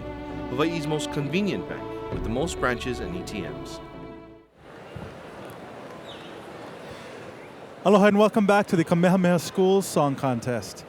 Hawaii's most convenient bank with the most branches and ATMs. Aloha and welcome back to the Kamehameha School Song Contest.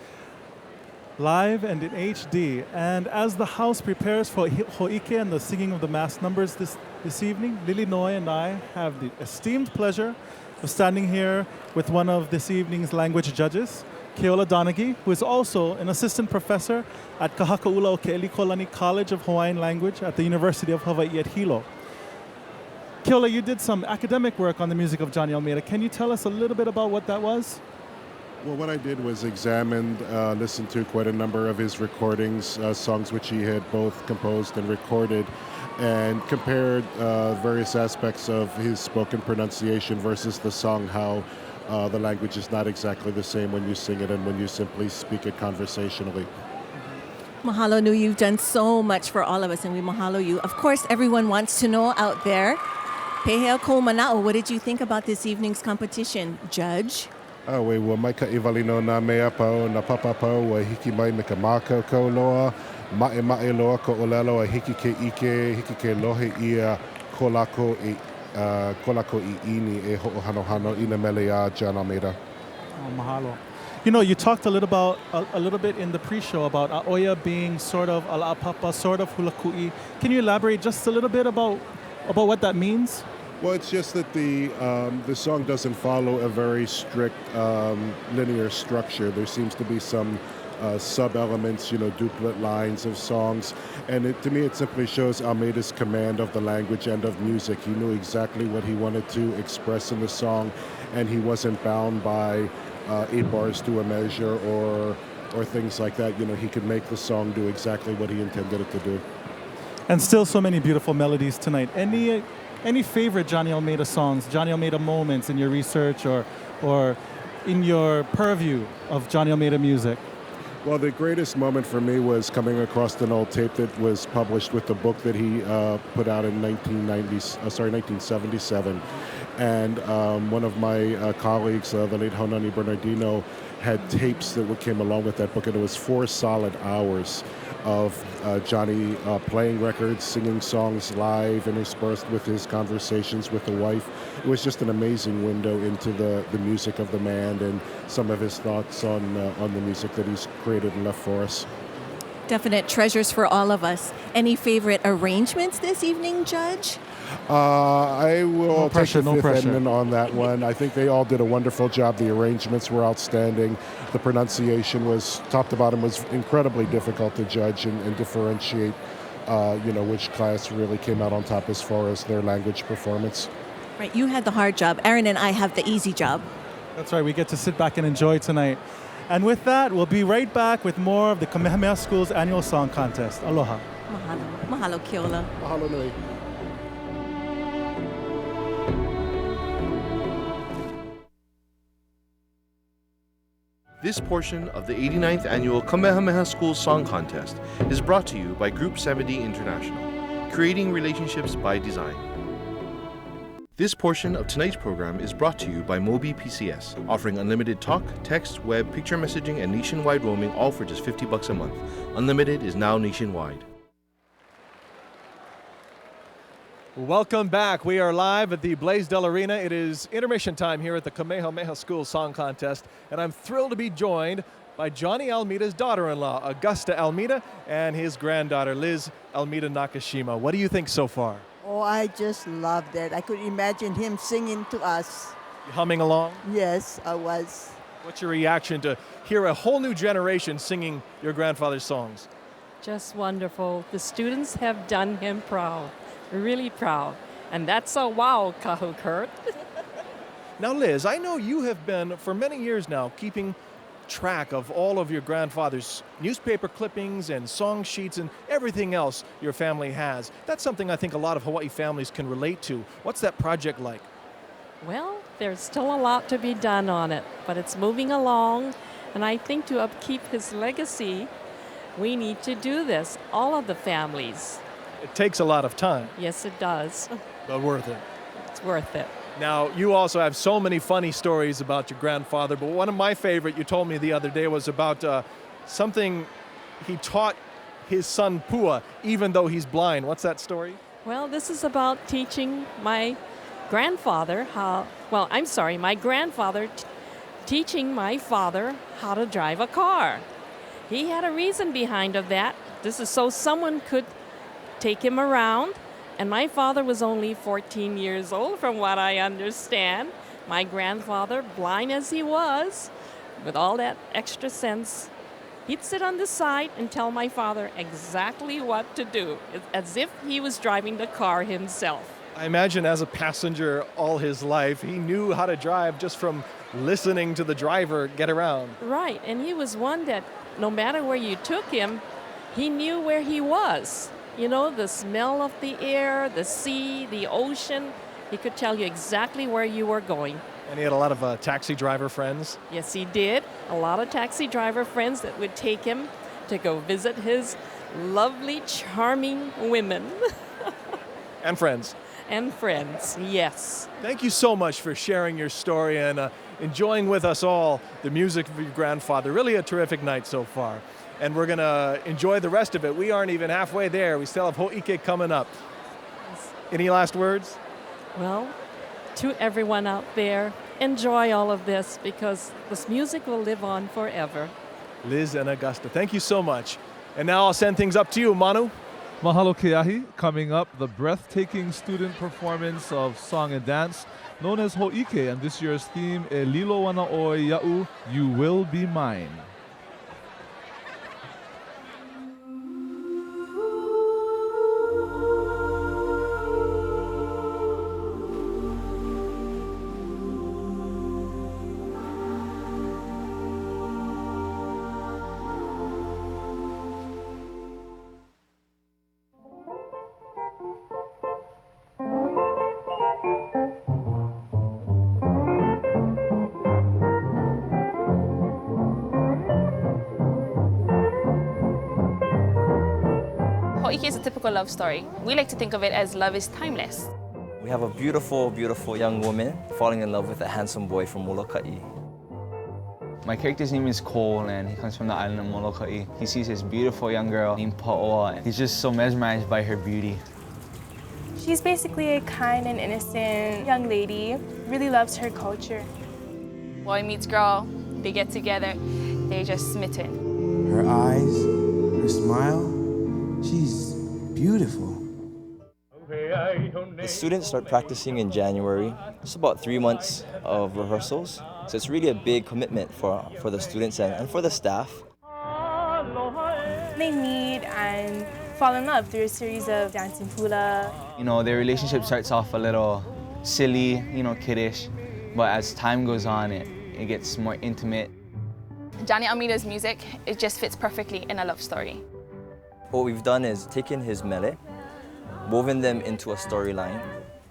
Live and in HD. And as the house prepares for Ho'ike and the singing of the mass numbers this evening, Lily Noy and I have the esteemed pleasure of standing here with one of this evening's language judges, Keola Donaghy, who is also an assistant professor at Kahakaula o Ke'elikolani College of Hawaiian Language at the University of Hawaii at Hilo. Keola, you did some academic work on the music of Johnny Almeida. Can you tell us a little bit about what that was? Well, what I did was examined, listened to quite a number of his recordings, songs which he had both composed and recorded, and compared various aspects of his spoken pronunciation versus the song, how the language is not exactly the same when you sing it and when you simply speak it conversationally. Mahalo nui, you've done so much for all of us, and we mahalo you. Of course, everyone wants to know out there. Pehea ko mana'o, what did you think about this evening's competition, Judge? We wa mai ka iwalino na mea pau na papa pau wa hiki mai me ka mākau kau loa, mae loa ko olelo a hiki ke ike, hiki ke lohe ia kolako i ini e ho'ohanohano ina mele a John Almeida. Oh, mahalo. You know, you talked a little bit in the pre-show about A'oia being sort of ala'apapa, sort of hulakui. Can you elaborate just a little bit about what that means? Well, it's just that the song doesn't follow a very strict linear structure. There seems to be some sub-elements, duplet lines of songs. And to me, it simply shows Almeida's command of the language and of music. He knew exactly what he wanted to express in the song, and he wasn't bound by 8 bars to a measure or things like that. He could make the song do exactly what he intended it to do. And still so many beautiful melodies tonight. Any favorite Johnny Almeida songs, Johnny Almeida moments in your research or in your purview of Johnny Almeida music? Well, the greatest moment for me was coming across an old tape that was published with the book that he put out in 1977. And one of my colleagues, the late Haunani Bernardino, had tapes that came along with that book, and it was 4 solid hours of Johnny playing records, singing songs live, interspersed with his conversations with the wife. It was just an amazing window into the music of the man and some of his thoughts on the music that he's created and left for us. Definite treasures for all of us. Any favorite arrangements this evening, Judge? I will take the Fifth Amendment on that one. I think they all did a wonderful job. The arrangements were outstanding. The pronunciation was, top to bottom, was incredibly difficult to judge and differentiate, which class really came out on top as far as their language performance. Right, you had the hard job. Aaron and I have the easy job. That's right, we get to sit back and enjoy tonight. And with that, we'll be right back with more of the Kamehameha School's annual song contest. Aloha. Mahalo. Mahalo, Keola. Mahalo nui. This portion of the 89th Annual Kamehameha School Song Contest is brought to you by Group 70 International, creating relationships by design. This portion of tonight's program is brought to you by Mobi PCS, offering unlimited talk, text, web, picture messaging, and nationwide roaming, all for just $50 a month. Unlimited is now nationwide. Welcome back. We are live at the Blaisdell Arena. It is intermission time here at the Kamehameha School Song Contest, and I'm thrilled to be joined by Johnny Almeida's daughter-in-law, Augusta Almeida, and his granddaughter, Liz Almeida Nakashima. What do you think so far? Oh, I just loved it. I could imagine him singing to us. You humming along? Yes, I was. What's your reaction to hear a whole new generation singing your grandfather's songs? Just wonderful. The students have done him proud, really proud. And that's a wow, Kahu Kurt. Now, Liz, I know you have been, for many years now, keeping track of all of your grandfather's newspaper clippings and song sheets and everything else your family has. That's something I think a lot of Hawaii families can relate to. What's that project like? Well, there's still a lot to be done on it, but it's moving along. And I think to upkeep his legacy, we need to do this, all of the families. It takes a lot of time. Yes, it does. But worth it. It's worth it. Now, you also have so many funny stories about your grandfather, but one of my favorite you told me the other day was about something he taught his son Pua, even though he's blind. What's that story? Well, this is about teaching my grandfather my grandfather teaching my father how to drive a car. He had a reason behind of that. This is so someone could take him around. And my father was only 14 years old, from what I understand. My grandfather, blind as he was, with all that extra sense, he'd sit on the side and tell my father exactly what to do, as if he was driving the car himself. I imagine as a passenger all his life, he knew how to drive just from listening to the driver get around. Right, and he was one that no matter where you took him, he knew where he was. You know, the smell of the air, the sea, the ocean. He could tell you exactly where you were going. And he had a lot of taxi driver friends. Yes, he did. A lot of taxi driver friends that would take him to go visit his lovely, charming women. And friends. And friends, yes. Thank you so much for sharing your story and enjoying with us all the music of your grandfather. Really a terrific night so far. And we're going to enjoy the rest of it. We aren't even halfway there. We still have Ho'ike coming up. Any last words? Well, to everyone out there, enjoy all of this because this music will live on forever. Liz and Augusta, thank you so much. And now I'll send things up to you, Manu. Mahalo Keahi. Coming up, the breathtaking student performance of song and dance known as Ho'ike, and this year's theme, E Lilo Wana Oi Ya'u, You Will Be Mine. Ho'ike is a typical love story. We like to think of it as love is timeless. We have a beautiful, beautiful young woman falling in love with a handsome boy from Molokai. My character's name is Cole, and he comes from the island of Molokai. He sees this beautiful young girl named Pa'oa, and he's just so mesmerized by her beauty. She's basically a kind and innocent young lady, really loves her culture. Boy meets girl, they get together, they're just smitten. Her eyes, her smile, she's beautiful. The students start practicing in January. It's about 3 months of rehearsals. So it's really a big commitment for the students and for the staff. They meet and fall in love through a series of dancing hula. You know, their relationship starts off a little silly, you know, kiddish, but as time goes on, it gets more intimate. Johnny Almeida's music, it just fits perfectly in a love story. What we've done is taken his mele, woven them into a storyline,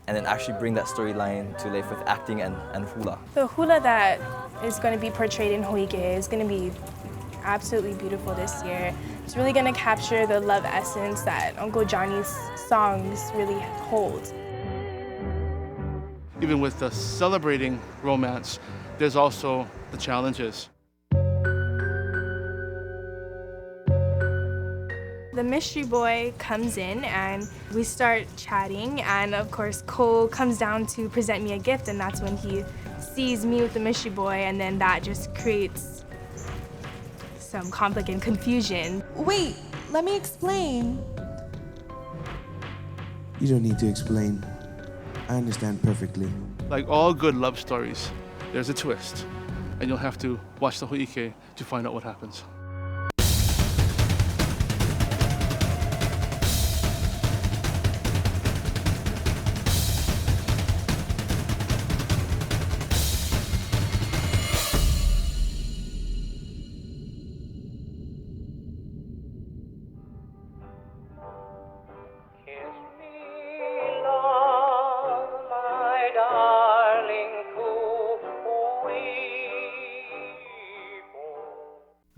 and then actually bring that storyline to life with acting and hula. The hula that is going to be portrayed in Ho'ike is going to be absolutely beautiful this year. It's really going to capture the love essence that Uncle Johnny's songs really hold. Even with the celebrating romance, there's also the challenges. The mystery boy comes in and we start chatting, and of course Cole comes down to present me a gift, and that's when he sees me with the mystery boy, and then that just creates some conflict and confusion. Wait, let me explain. You don't need to explain. I understand perfectly. Like all good love stories, there's a twist, and you'll have to watch the Ho'ike to find out what happens.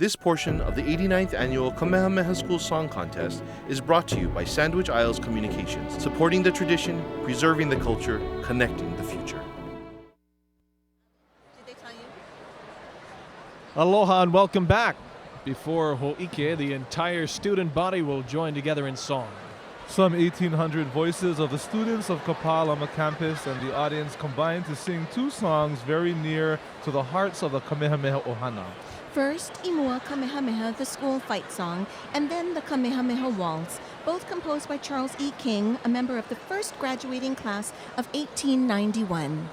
This portion of the 89th Annual Kamehameha School Song Contest is brought to you by Sandwich Isles Communications, supporting the tradition, preserving the culture, connecting the future. Aloha and welcome back. Before Ho'ike, the entire student body will join together in song. Some 1,800 voices of the students of Kameaaloha campus and the audience combined to sing two songs very near to the hearts of the Kamehameha Ohana. First, Imua Kamehameha, the school fight song, and then the Kamehameha Waltz, both composed by Charles E. King, a member of the first graduating class of 1891.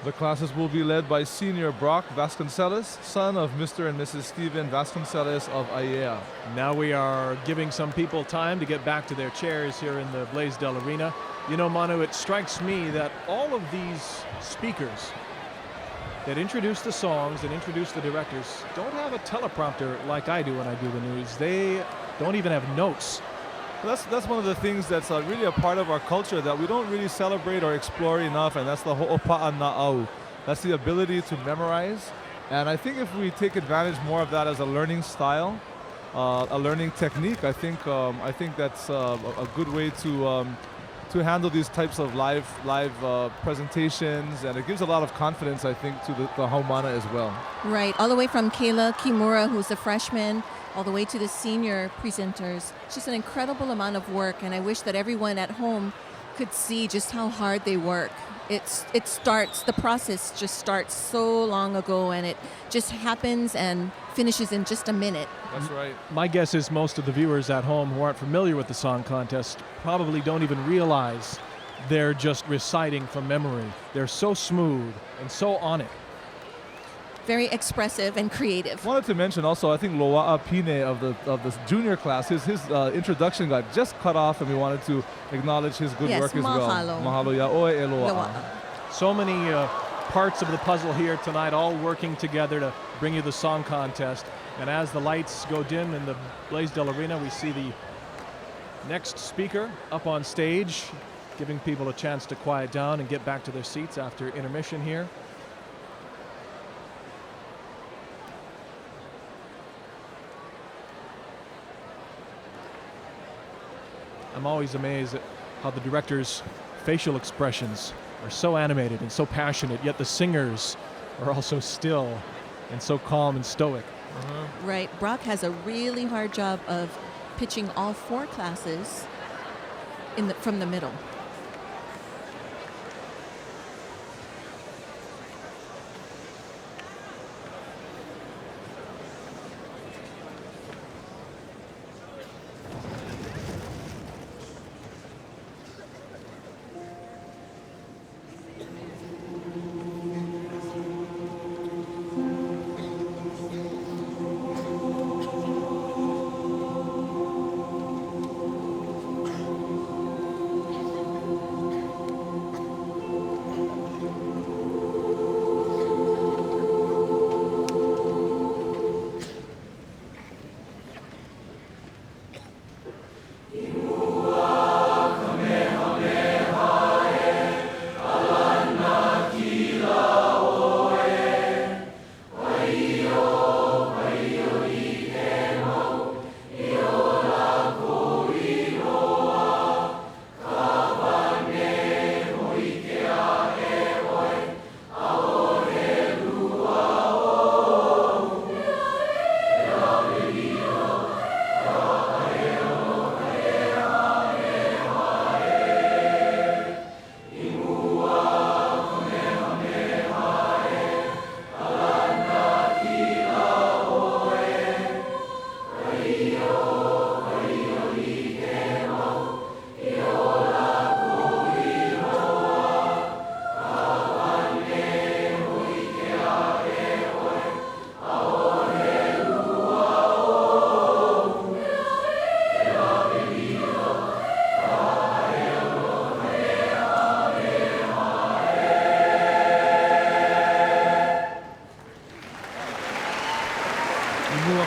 The classes will be led by Senior Brock Vasconcelos, son of Mr. and Mrs. Stephen Vasconcelos of Aiea. Now we are giving some people time to get back to their chairs here in the Blaisdell Arena. You know, Manu, it strikes me that all of these speakers that introduce the songs and introduce the directors don't have a teleprompter like I do when I do the news. They don't even have notes. That's one of the things that's really a part of our culture that we don't really celebrate or explore enough, and that's the ho'opa'a na'au. That's the ability to memorize. And I think if we take advantage more of that as a learning style, a learning technique, I think that's a good way to handle these types of live presentations, and it gives a lot of confidence, I think, to the haumana as well. Right, all the way from Kayla Kimura, who's a freshman, all the way to the senior presenters. It's just an incredible amount of work, and I wish that everyone at home could see just how hard they work. The process just starts so long ago, and it just happens and finishes in just a minute. That's right. My guess is most of the viewers at home who aren't familiar with the song contest probably don't even realize they're just reciting from memory. They're so smooth and so on it. Very expressive and creative. Wanted to mention also, I think Loa'a Pine of the junior class, his introduction got just cut off, and we wanted to acknowledge his good work as well. Mahalo ya oe e loa'a. So many parts of the puzzle here tonight, all working together to bring you the song contest. And as the lights go dim in the Blaisdell Arena, we see the next speaker up on stage, giving people a chance to quiet down and get back to their seats after intermission here. I'm always amazed at how the director's facial expressions are so animated and so passionate, yet the singers are also still and so calm and stoic. Right. Brock has a really hard job of pitching all four classes from the middle.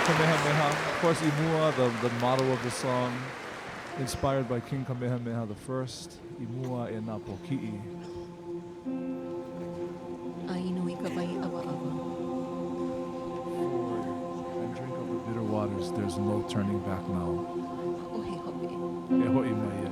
Kamehameha. Of course, Imua, the motto of the song, inspired by King Kamehameha the First. Imua e nā poki'i. Ainui ka wai awa awa. And drink of There's no turning back now. E ho'i mai ai.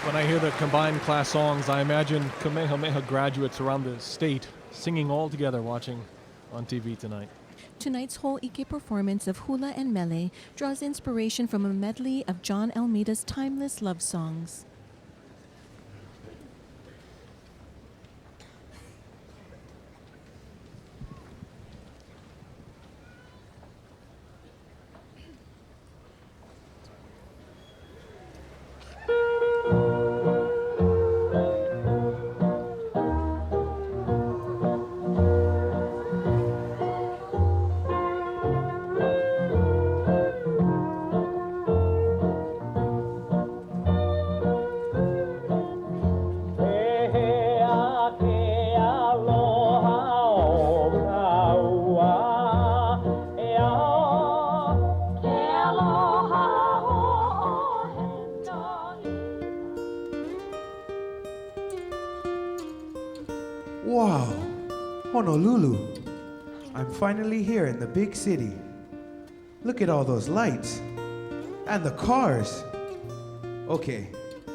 When I hear the combined class songs, I imagine Kamehameha graduates around the state singing all together watching on TV tonight. Tonight's Ho'ike performance of hula and mele draws inspiration from a medley of John Almeida's timeless love songs. Wow, Honolulu. I'm finally here in the big city. Look at all those lights. And the cars. Okay,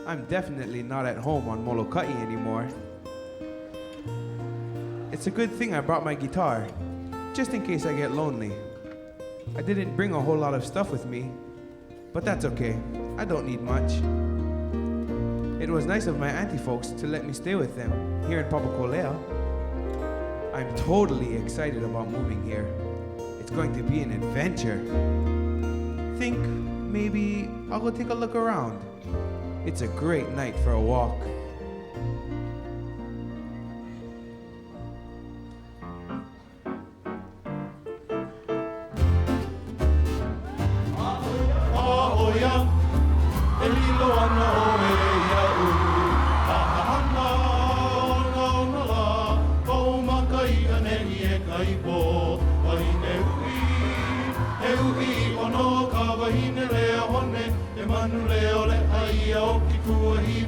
I'm definitely not at home on Molokai anymore. It's a good thing I brought my guitar, just in case I get lonely. I didn't bring a whole lot of stuff with me, but that's okay. I don't need much. It was nice of my auntie folks to let me stay with them here in Papakolea. I'm totally excited about moving here. It's going to be an adventure. Think maybe I'll go take a look around. It's a great night for a walk. Leo le ai au ki kua hi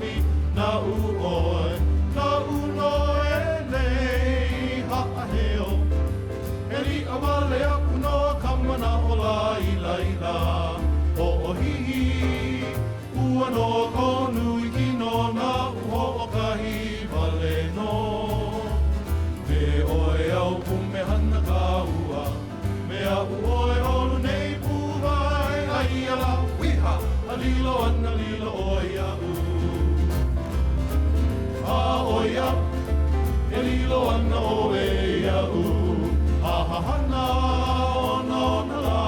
na uoi, na uno ele ha'aheo. Eli awale aku no kamana o la ila ila o ohihi. Ua no konu i kino na uho o kahi vale no. Me oe au kumehana ka ua, me au oe olu nei puwai ai ala wiha, alilo ana lilo oia u. A oia, e lilo ana o e ia u. A hahana o na la,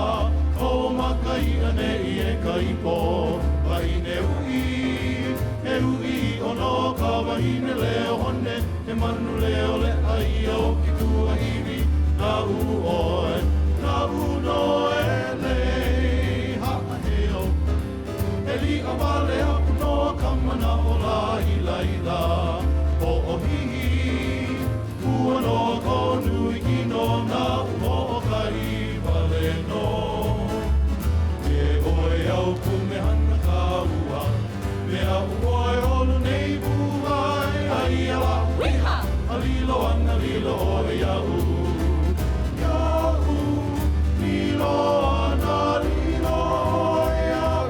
o makai ane i e kaipo. Wahine ui o no ka wahine leo hone, e manu leo le ai o ki tua hiwi. Na u oe, na u no e le ha'aheo. E li a wale aku no kamana o la ila ila. O ohihi, ua no konu i kino na uho o kai wale no. Me oe au kumehana ka ua, me au oe olu nei buai ai ala wiha, alilo ana lilo oe iau. Iau, lilo ana lilo oe iau.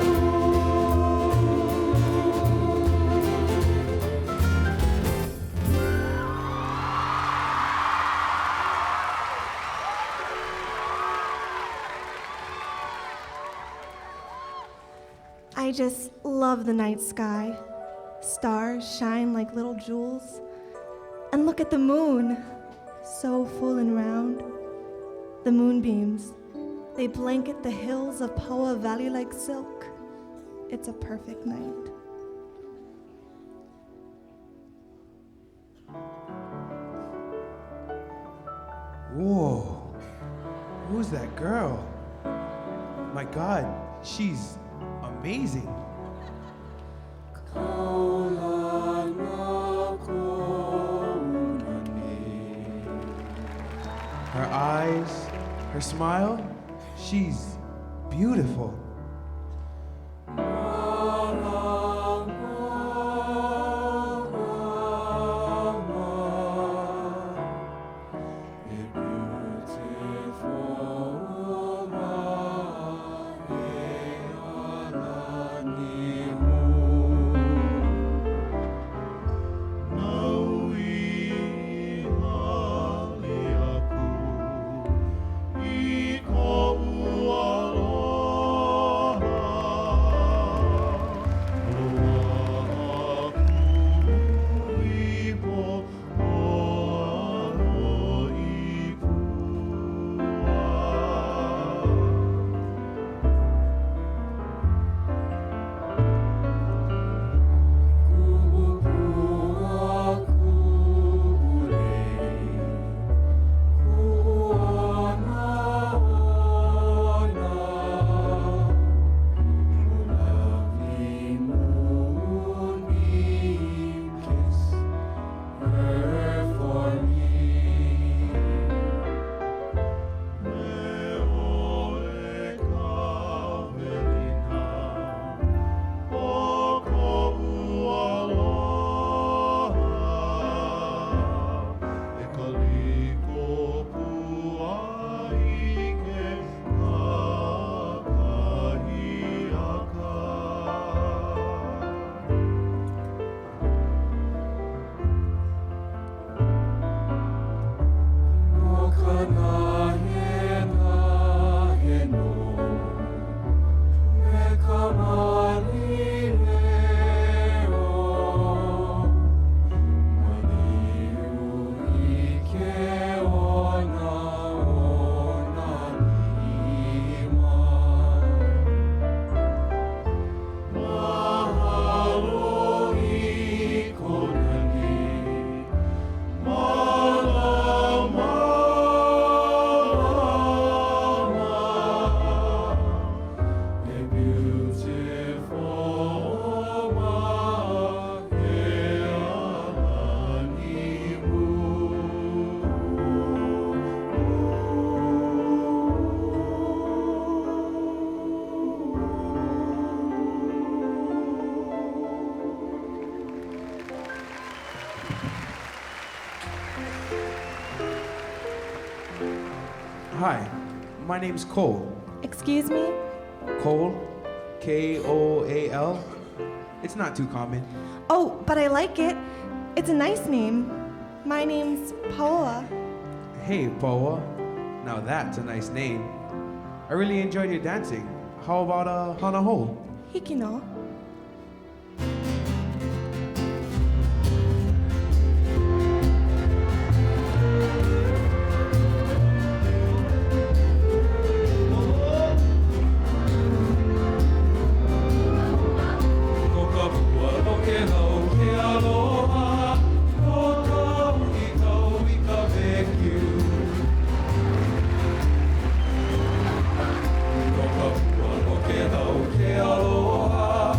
I just love the night sky. Stars shine like little jewels. And look at the moon, so full and round. The moonbeams, they blanket the hills of Poa Valley like silk. It's a perfect night. Whoa, who's that girl? My God, she's amazing. Her eyes, her smile, she's beautiful. I ko ua loa Hi, my name's Cole. Excuse me? Cole, K-O-A-L. It's not too common. Oh, but I like it. It's a nice name. My name's Paola. Hey, Poa. Now that's a nice name. I really enjoyed your dancing. How about Hana Ho? Hikino. Kealoha,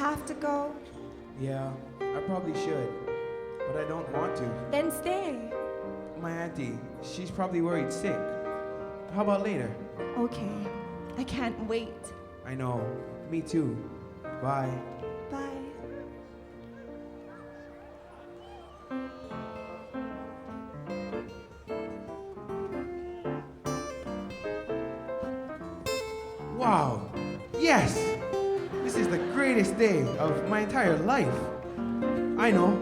have to go? Yeah, I probably should, but I don't want to. Then stay. My auntie, she's probably worried sick. How about later? Okay, I can't wait. I know, me too. Bye. Bye. Wow, yes! This is the greatest day of my entire life. I know,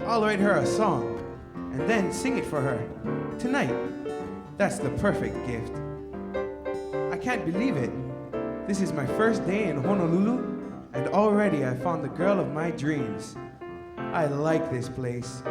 I'll write her a song and then sing it for her tonight. That's the perfect gift. I can't believe it. This is my first day in Honolulu, and already I found the girl of my dreams. I like this place.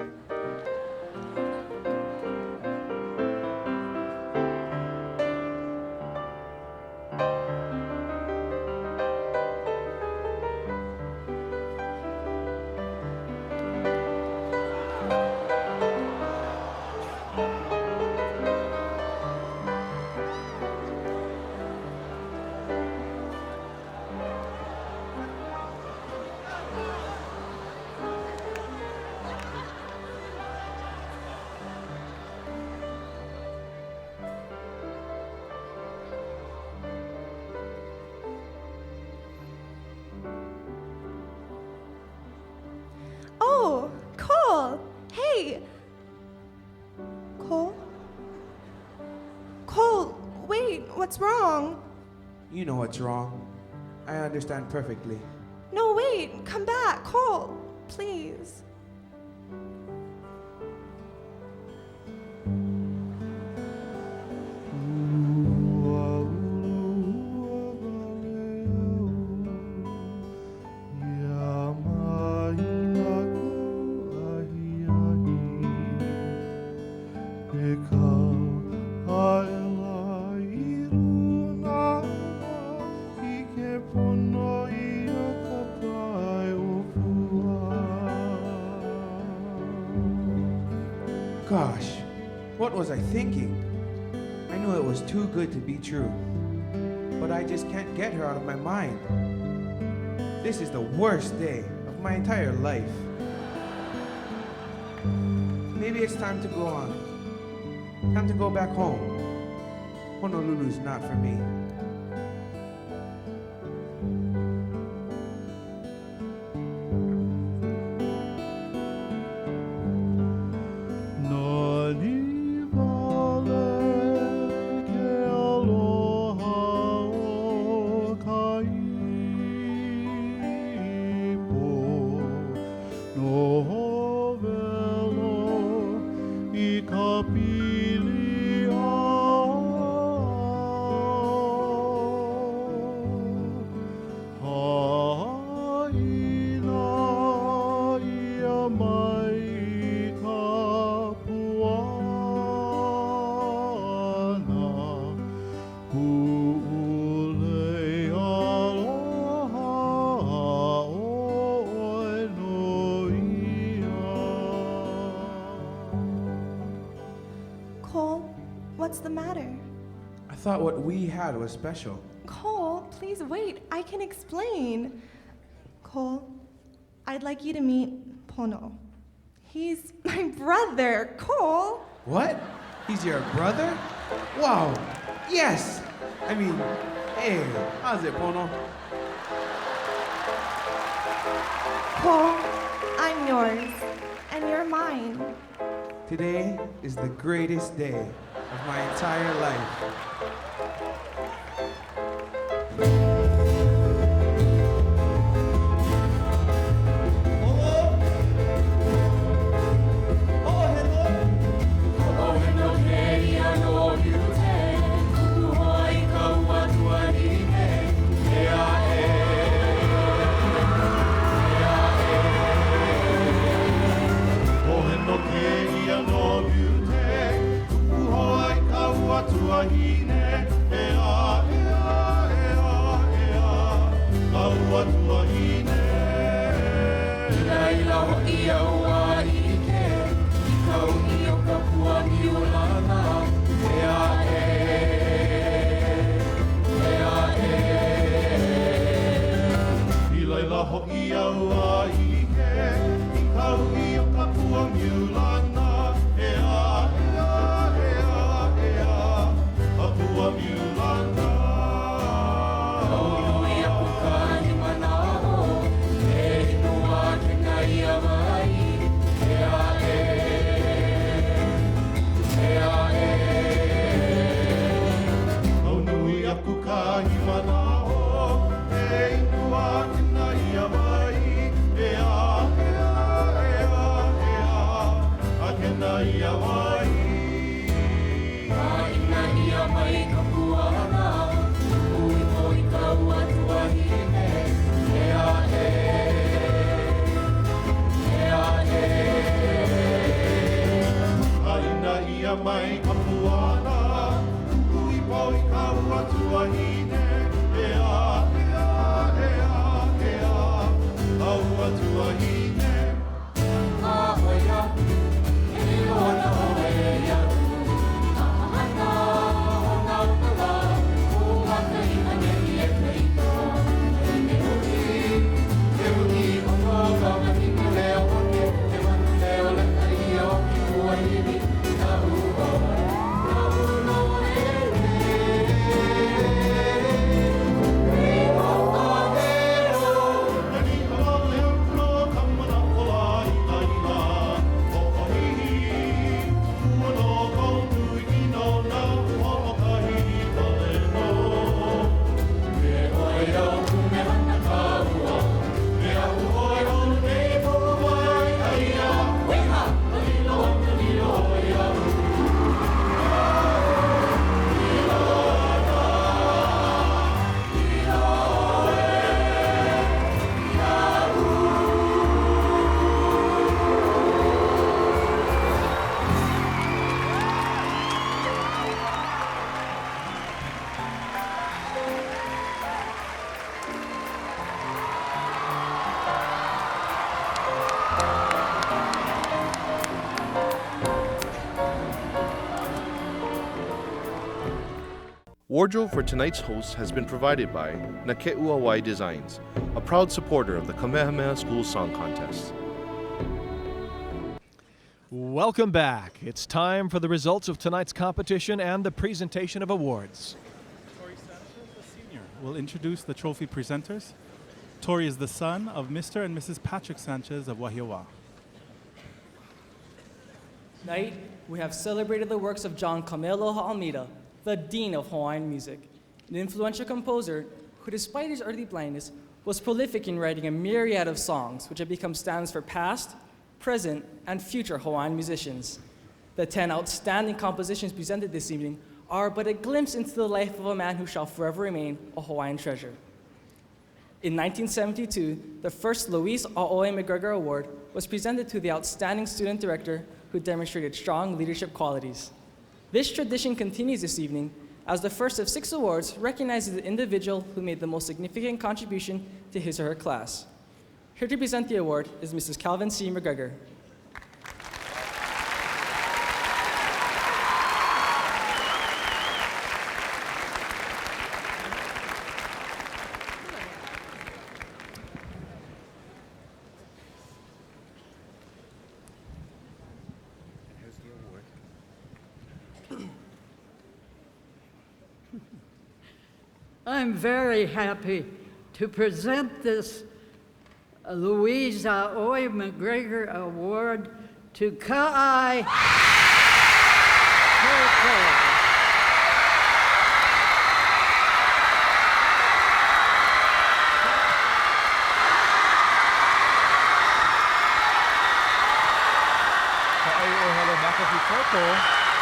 Oh, Cole! Hey! Cole? Cole, wait, what's wrong? You know what's wrong. I understand perfectly. No, wait, come back, Cole, please. Gosh, what was I thinking? I knew it was too good to be true, but I just can't get her out of my mind. This is the worst day of my entire life. Maybe it's time to go on. Time to go back home. Honolulu's not for me. What's the matter? I thought what we had was special. Cole, please wait. I can explain. Cole, I'd like you to meet Pono. He's my brother, Cole. What? He's your brother? Wow. Yes. I mean, hey, how's it, Pono? Cole, I'm yours, and you're mine. Today is the greatest day of my entire life. Ho'i Wardrobe for tonight's host has been provided by Nake'uawai Designs, a proud supporter of the Kamehameha School Song Contest. Welcome back. It's time for the results of tonight's competition and the presentation of awards. Tori Sanchez, the senior, will introduce the trophy presenters. Tori is the son of Mr. and Mrs. Patrick Sanchez of Wahiawa. Tonight, we have celebrated the works of John Kameaaloha Almeida, the Dean of Hawaiian Music, an influential composer who, despite his early blindness, was prolific in writing a myriad of songs which have become standards for past, present, and future Hawaiian musicians. The 10 outstanding compositions presented this evening are but a glimpse into the life of a man who shall forever remain a Hawaiian treasure. In 1972, the first Louise A'oe McGregor Award was presented to the outstanding student director who demonstrated strong leadership qualities. This tradition continues this evening as the first of 6 awards recognizes the individual who made the most significant contribution to his or her class. Here to present the award is Mrs. Calvin C. McGregor. I'm very happy to present this Louise A'oe McGregor Award to Ka'ai.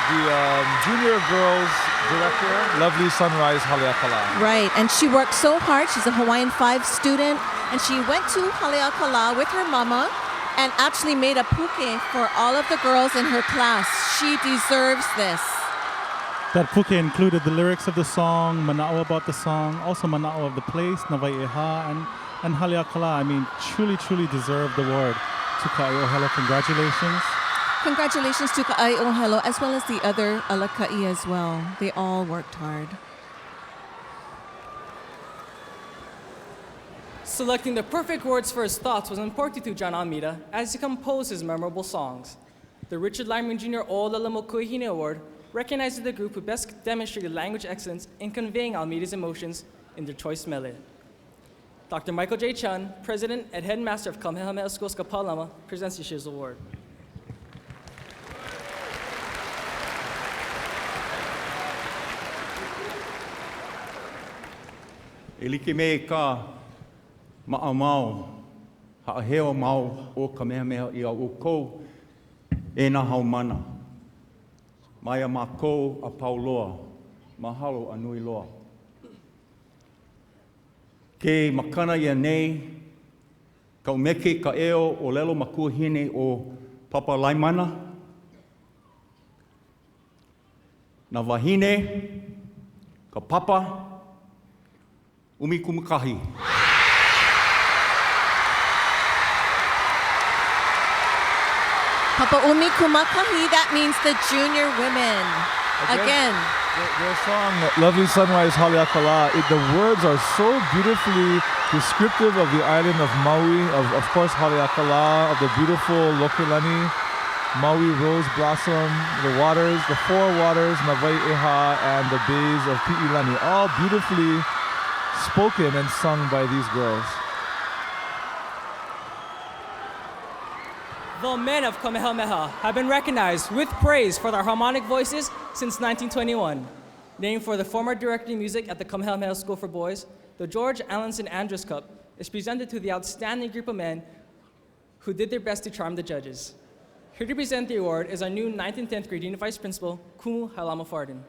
The junior girls director, Lovely Sunrise Haleakala. Right, and she worked so hard. She's a Hawaiian 5 student, and she went to Haleakala with her mama and actually made a puke for all of the girls in her class. She deserves this. That puke included the lyrics of the song, mana'o about the song, also mana'o of the place, Nawai'eha, and Haleakala. I mean, truly deserved the award. To Kameaaloha, congratulations. Congratulations to Kameaaloha as well as the other alaka'i as well. They all worked hard. Selecting the perfect words for his thoughts was important to John Almeida as he composed his memorable songs. The Richard Lyman Jr. O'Lala Mokuihine Award recognizes the group who best demonstrated language excellence in conveying Almeida's emotions in their choice mele. Dr. Michael J. Chun, President and Headmaster of Kamehameha Schools Kapalama, presents this year's award. E like me ka ma'amau, ha'aheo mau o Kamehameha i a ukou e na haumana. Maya mako a pauloa, mahalo anui loa. Ke makana ia nei, ka umeke ka eo o lelo makua hine o Papa Laimana. Na wahine, ka papa, umi kumakahi. Papa Umi Kumakahi, that means the junior women. Again. Their song, Lovely Sunrise Haleakala, the words are so beautifully descriptive of the island of Maui, of course Haleakala, of the beautiful Lokelani, Maui rose blossom, the waters, the four waters, Navai Eha, and the bays of Pi'ilani, all beautifully spoken and sung by these girls. The men of Kamehameha have been recognized with praise for their harmonic voices since 1921. Named for the former director of music at the Kamehameha School for Boys, the George Allenson Andrews Cup is presented to the outstanding group of men who did their best to charm the judges. Here to present the award is our new 9th and 10th grade Union Vice Principal, Kumu Halama Fardin.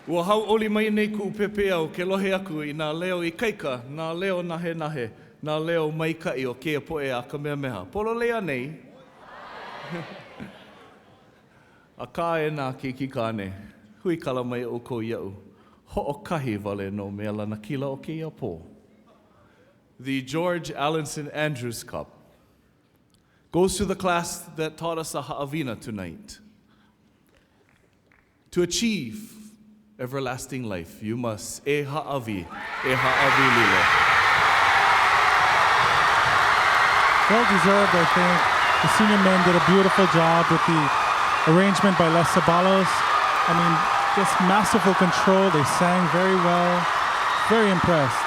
Ua hau oli mai nei ku pepe au ke lohe aku I nā leo I kaika, nā leo nahe nahe, nā leo mai kai o kia poe a Kamehameha. Polo lea nei. A kā e nā ki kāne, hui kala mai o ko iau. Ho o kahi wale no mea lana kila o kia pō. The George Allenson Andrews Cup goes to the class that taught us a ha'avina tonight. To achieve everlasting life, you must e ha'avi lilo. Well deserved, I think. The senior men did a beautiful job with the arrangement by Les Sabalos. I mean, just masterful control. They sang very well. Very impressed.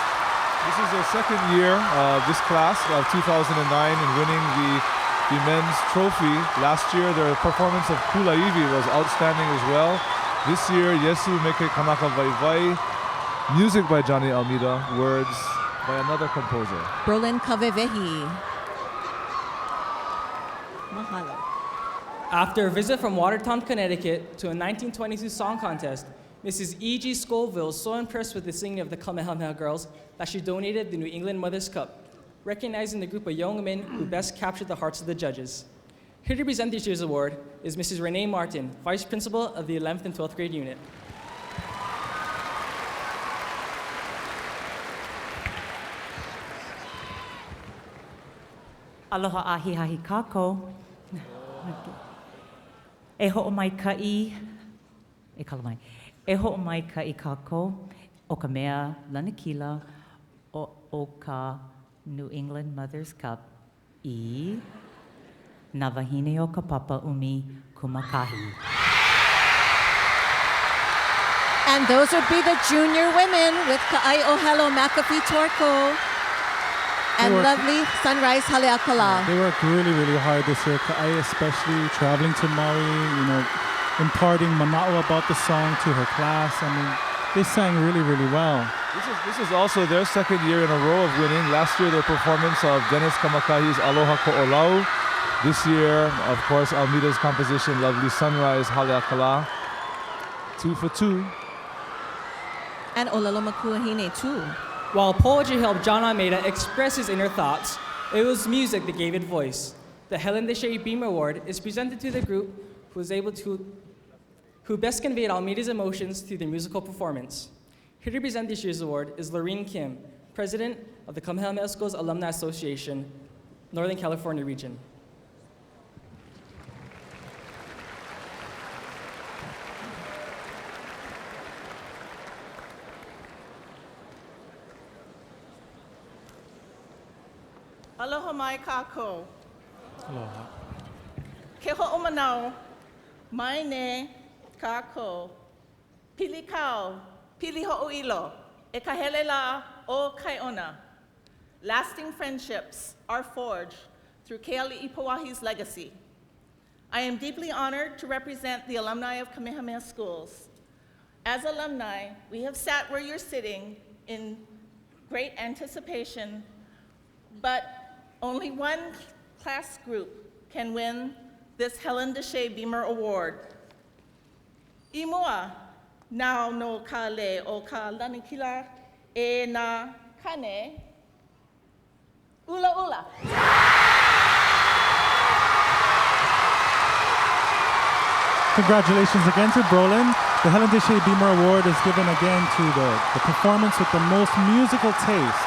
This is their second year of this class of 2009 in winning the men's trophy. Last year, their performance of Kulaivi was outstanding as well. This year, Yesu Meke Kanaka Vai Vai, music by Johnny Almeida, words by another composer. Berlin Kavevehi. Mahalo. After a visit from Watertown, Connecticut to a 1922 song contest, Mrs. E.G. Scoville was so impressed with the singing of the Kamehameha girls that she donated the New England Mothers Cup, recognizing the group of young women who best captured the hearts of the judges. Here to present this year's award is Mrs. Renee Martin, Vice Principal of the 11th and 12th grade unit. Aloha ahi hahi kako. E ho'o mai ka'i, e kala mai. E ho'o mai ka'i kako o ka mea lanakila o ka New England Mothers Cup I na wahine o ka papa umi kumakahi. And those would be the junior women with Ka'ai Ohelo McAfee Torko and lovely Sunrise Haleakala. They worked really, really hard this year. Ka'ai especially traveling to Maui, imparting mana'o about the song to her class. I mean, they sang really, really well. This is also their second year in a row of winning. Last year, their performance of Dennis Kamakahi's Aloha Ko'olau. This year, of course, Almeida's composition, Lovely Sunrise Haleakala. 2 for 2. And Olelo Makuahine too. While poetry helped John Almeida express his inner thoughts, it was music that gave it voice. The Helen Deshay Beam Award is presented to the group who best conveyed Almeida's emotions through their musical performance. Here to present this year's award is Lorene Kim, President of the Kamehameha Schools Alumni Association, Northern California region. Aloha mai kako. Aloha. Ke ho'o manao, mai ne kako. Pili kau, pili ho'o ilo, e ka hele la o kaiona. Lasting friendships are forged through Keali'i Pauahi's legacy. I am deeply honored to represent the alumni of Kamehameha Schools. As alumni, we have sat where you're sitting in great anticipation, but only one class group can win this Helen DeShay Beamer Award. Imua, now no kale o ka lanikila e na kane, ula ula. Congratulations again to Brolin. The Helen DeShay Beamer Award is given again to the performance with the most musical taste.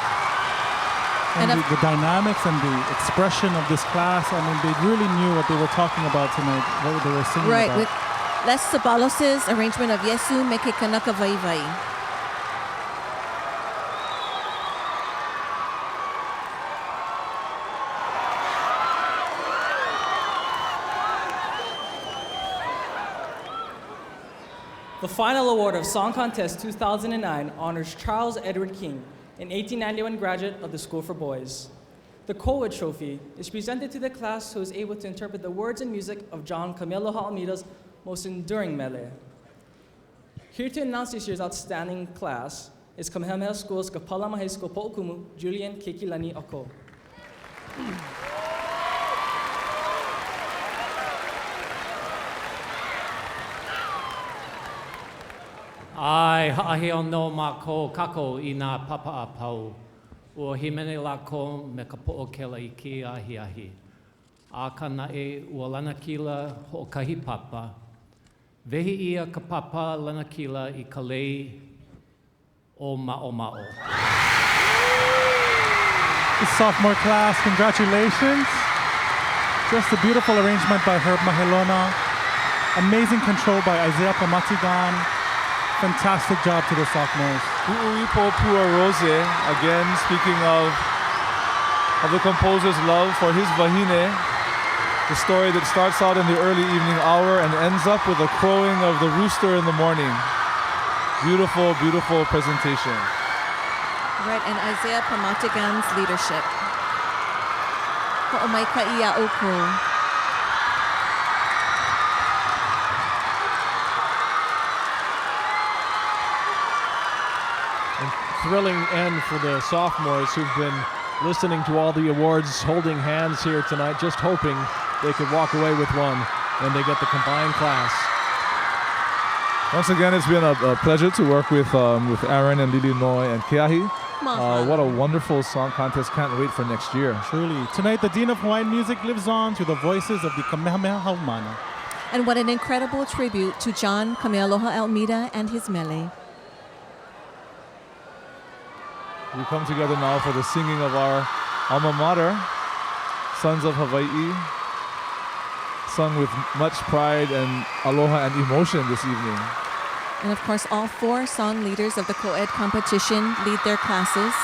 And the dynamics and the expression of this class, I mean, they really knew what they were talking about tonight, what they were singing right, about. With Les Sabalos' arrangement of Yesu Meke Kanaka Vai Vai. The final award of Song Contest 2009 honors Charles Edward King, an 1891 graduate of the School for Boys. The Colwood Trophy is presented to the class who is able to interpret the words and music of John Kameaaloha Almeida's most enduring mele. Here to announce this year's outstanding class is Kamehameha School's Kapalama High School Po'okumu, Julian Kekilani Ako. Ai ha'aheo no mako kako I nā papa apau. Ua himene lako me ka po'okela I ki ahi ahi. A ka nae ua lanakila ho'okahi papa. Vehi ia ka papa lanakila I ka lei o ma'o ma'o. The sophomore class, congratulations. Just a beautiful arrangement by Herb Mahelona. Amazing control by Isaiah Pamatigan. Fantastic job to the sophomores. Pu'uipo Pua Rose, again speaking of the composer's love for his vahine, the story that starts out in the early evening hour and ends up with the crowing of the rooster in the morning. Beautiful, beautiful presentation. Right, and Isaiah Pamatigan's leadership. Ho'omaikai oko. Thrilling end for the sophomores who've been listening to all the awards, holding hands here tonight, just hoping they could walk away with one when they get the combined class. Once again, it's been a pleasure to work with Aaron and Lili Noy and Keahi. What a wonderful song contest. Can't wait for next year. Truly. Tonight, the Dean of Hawaiian Music lives on through the voices of the Kamehameha Haumana. And what an incredible tribute to John Kameaaloha Almeida and his mele. We come together now for the singing of our alma mater, Sons of Hawaii, sung with much pride and aloha and emotion this evening. And of course, all 4 song leaders of the co-ed competition lead their classes.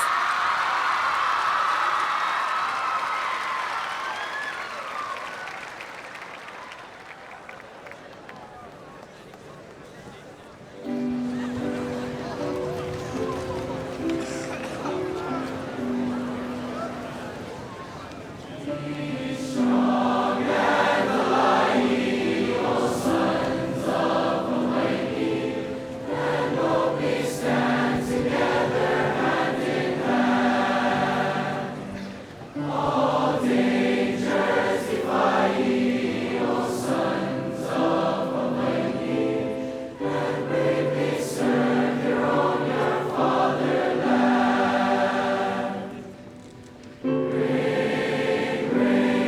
Ring,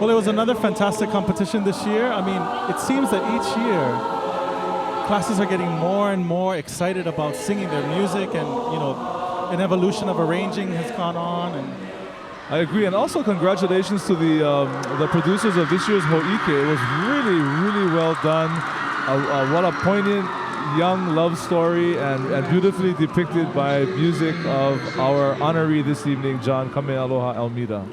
Well, it was another fantastic competition this year. I mean, it seems that each year classes are getting more and more excited about singing their music, and an evolution of arranging has gone on. And I agree, and also congratulations to the producers of this year's Ho'ike. It was really, really well done. What a poignant young love story, and beautifully depicted by music of our honoree this evening, John Kameaaloha Almeida.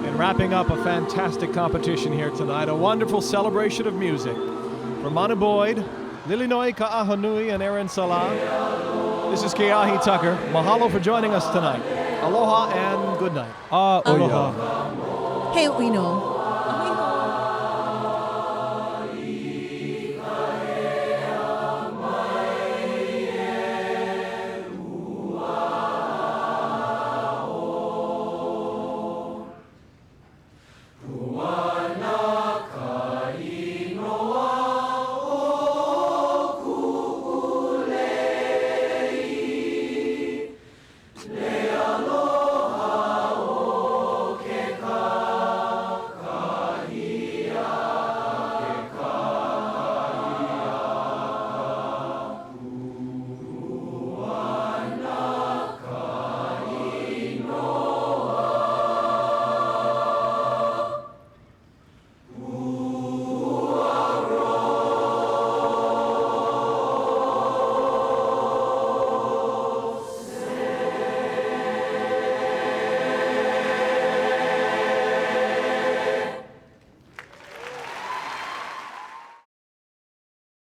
And wrapping up a fantastic competition here tonight, a wonderful celebration of music. From Manu Boyd, Lilinoi Ka'ahonui, and Aaron Salah, this is Keahi Tucker. Mahalo for joining us tonight. Aloha and good night. Aloha. Hey, we know.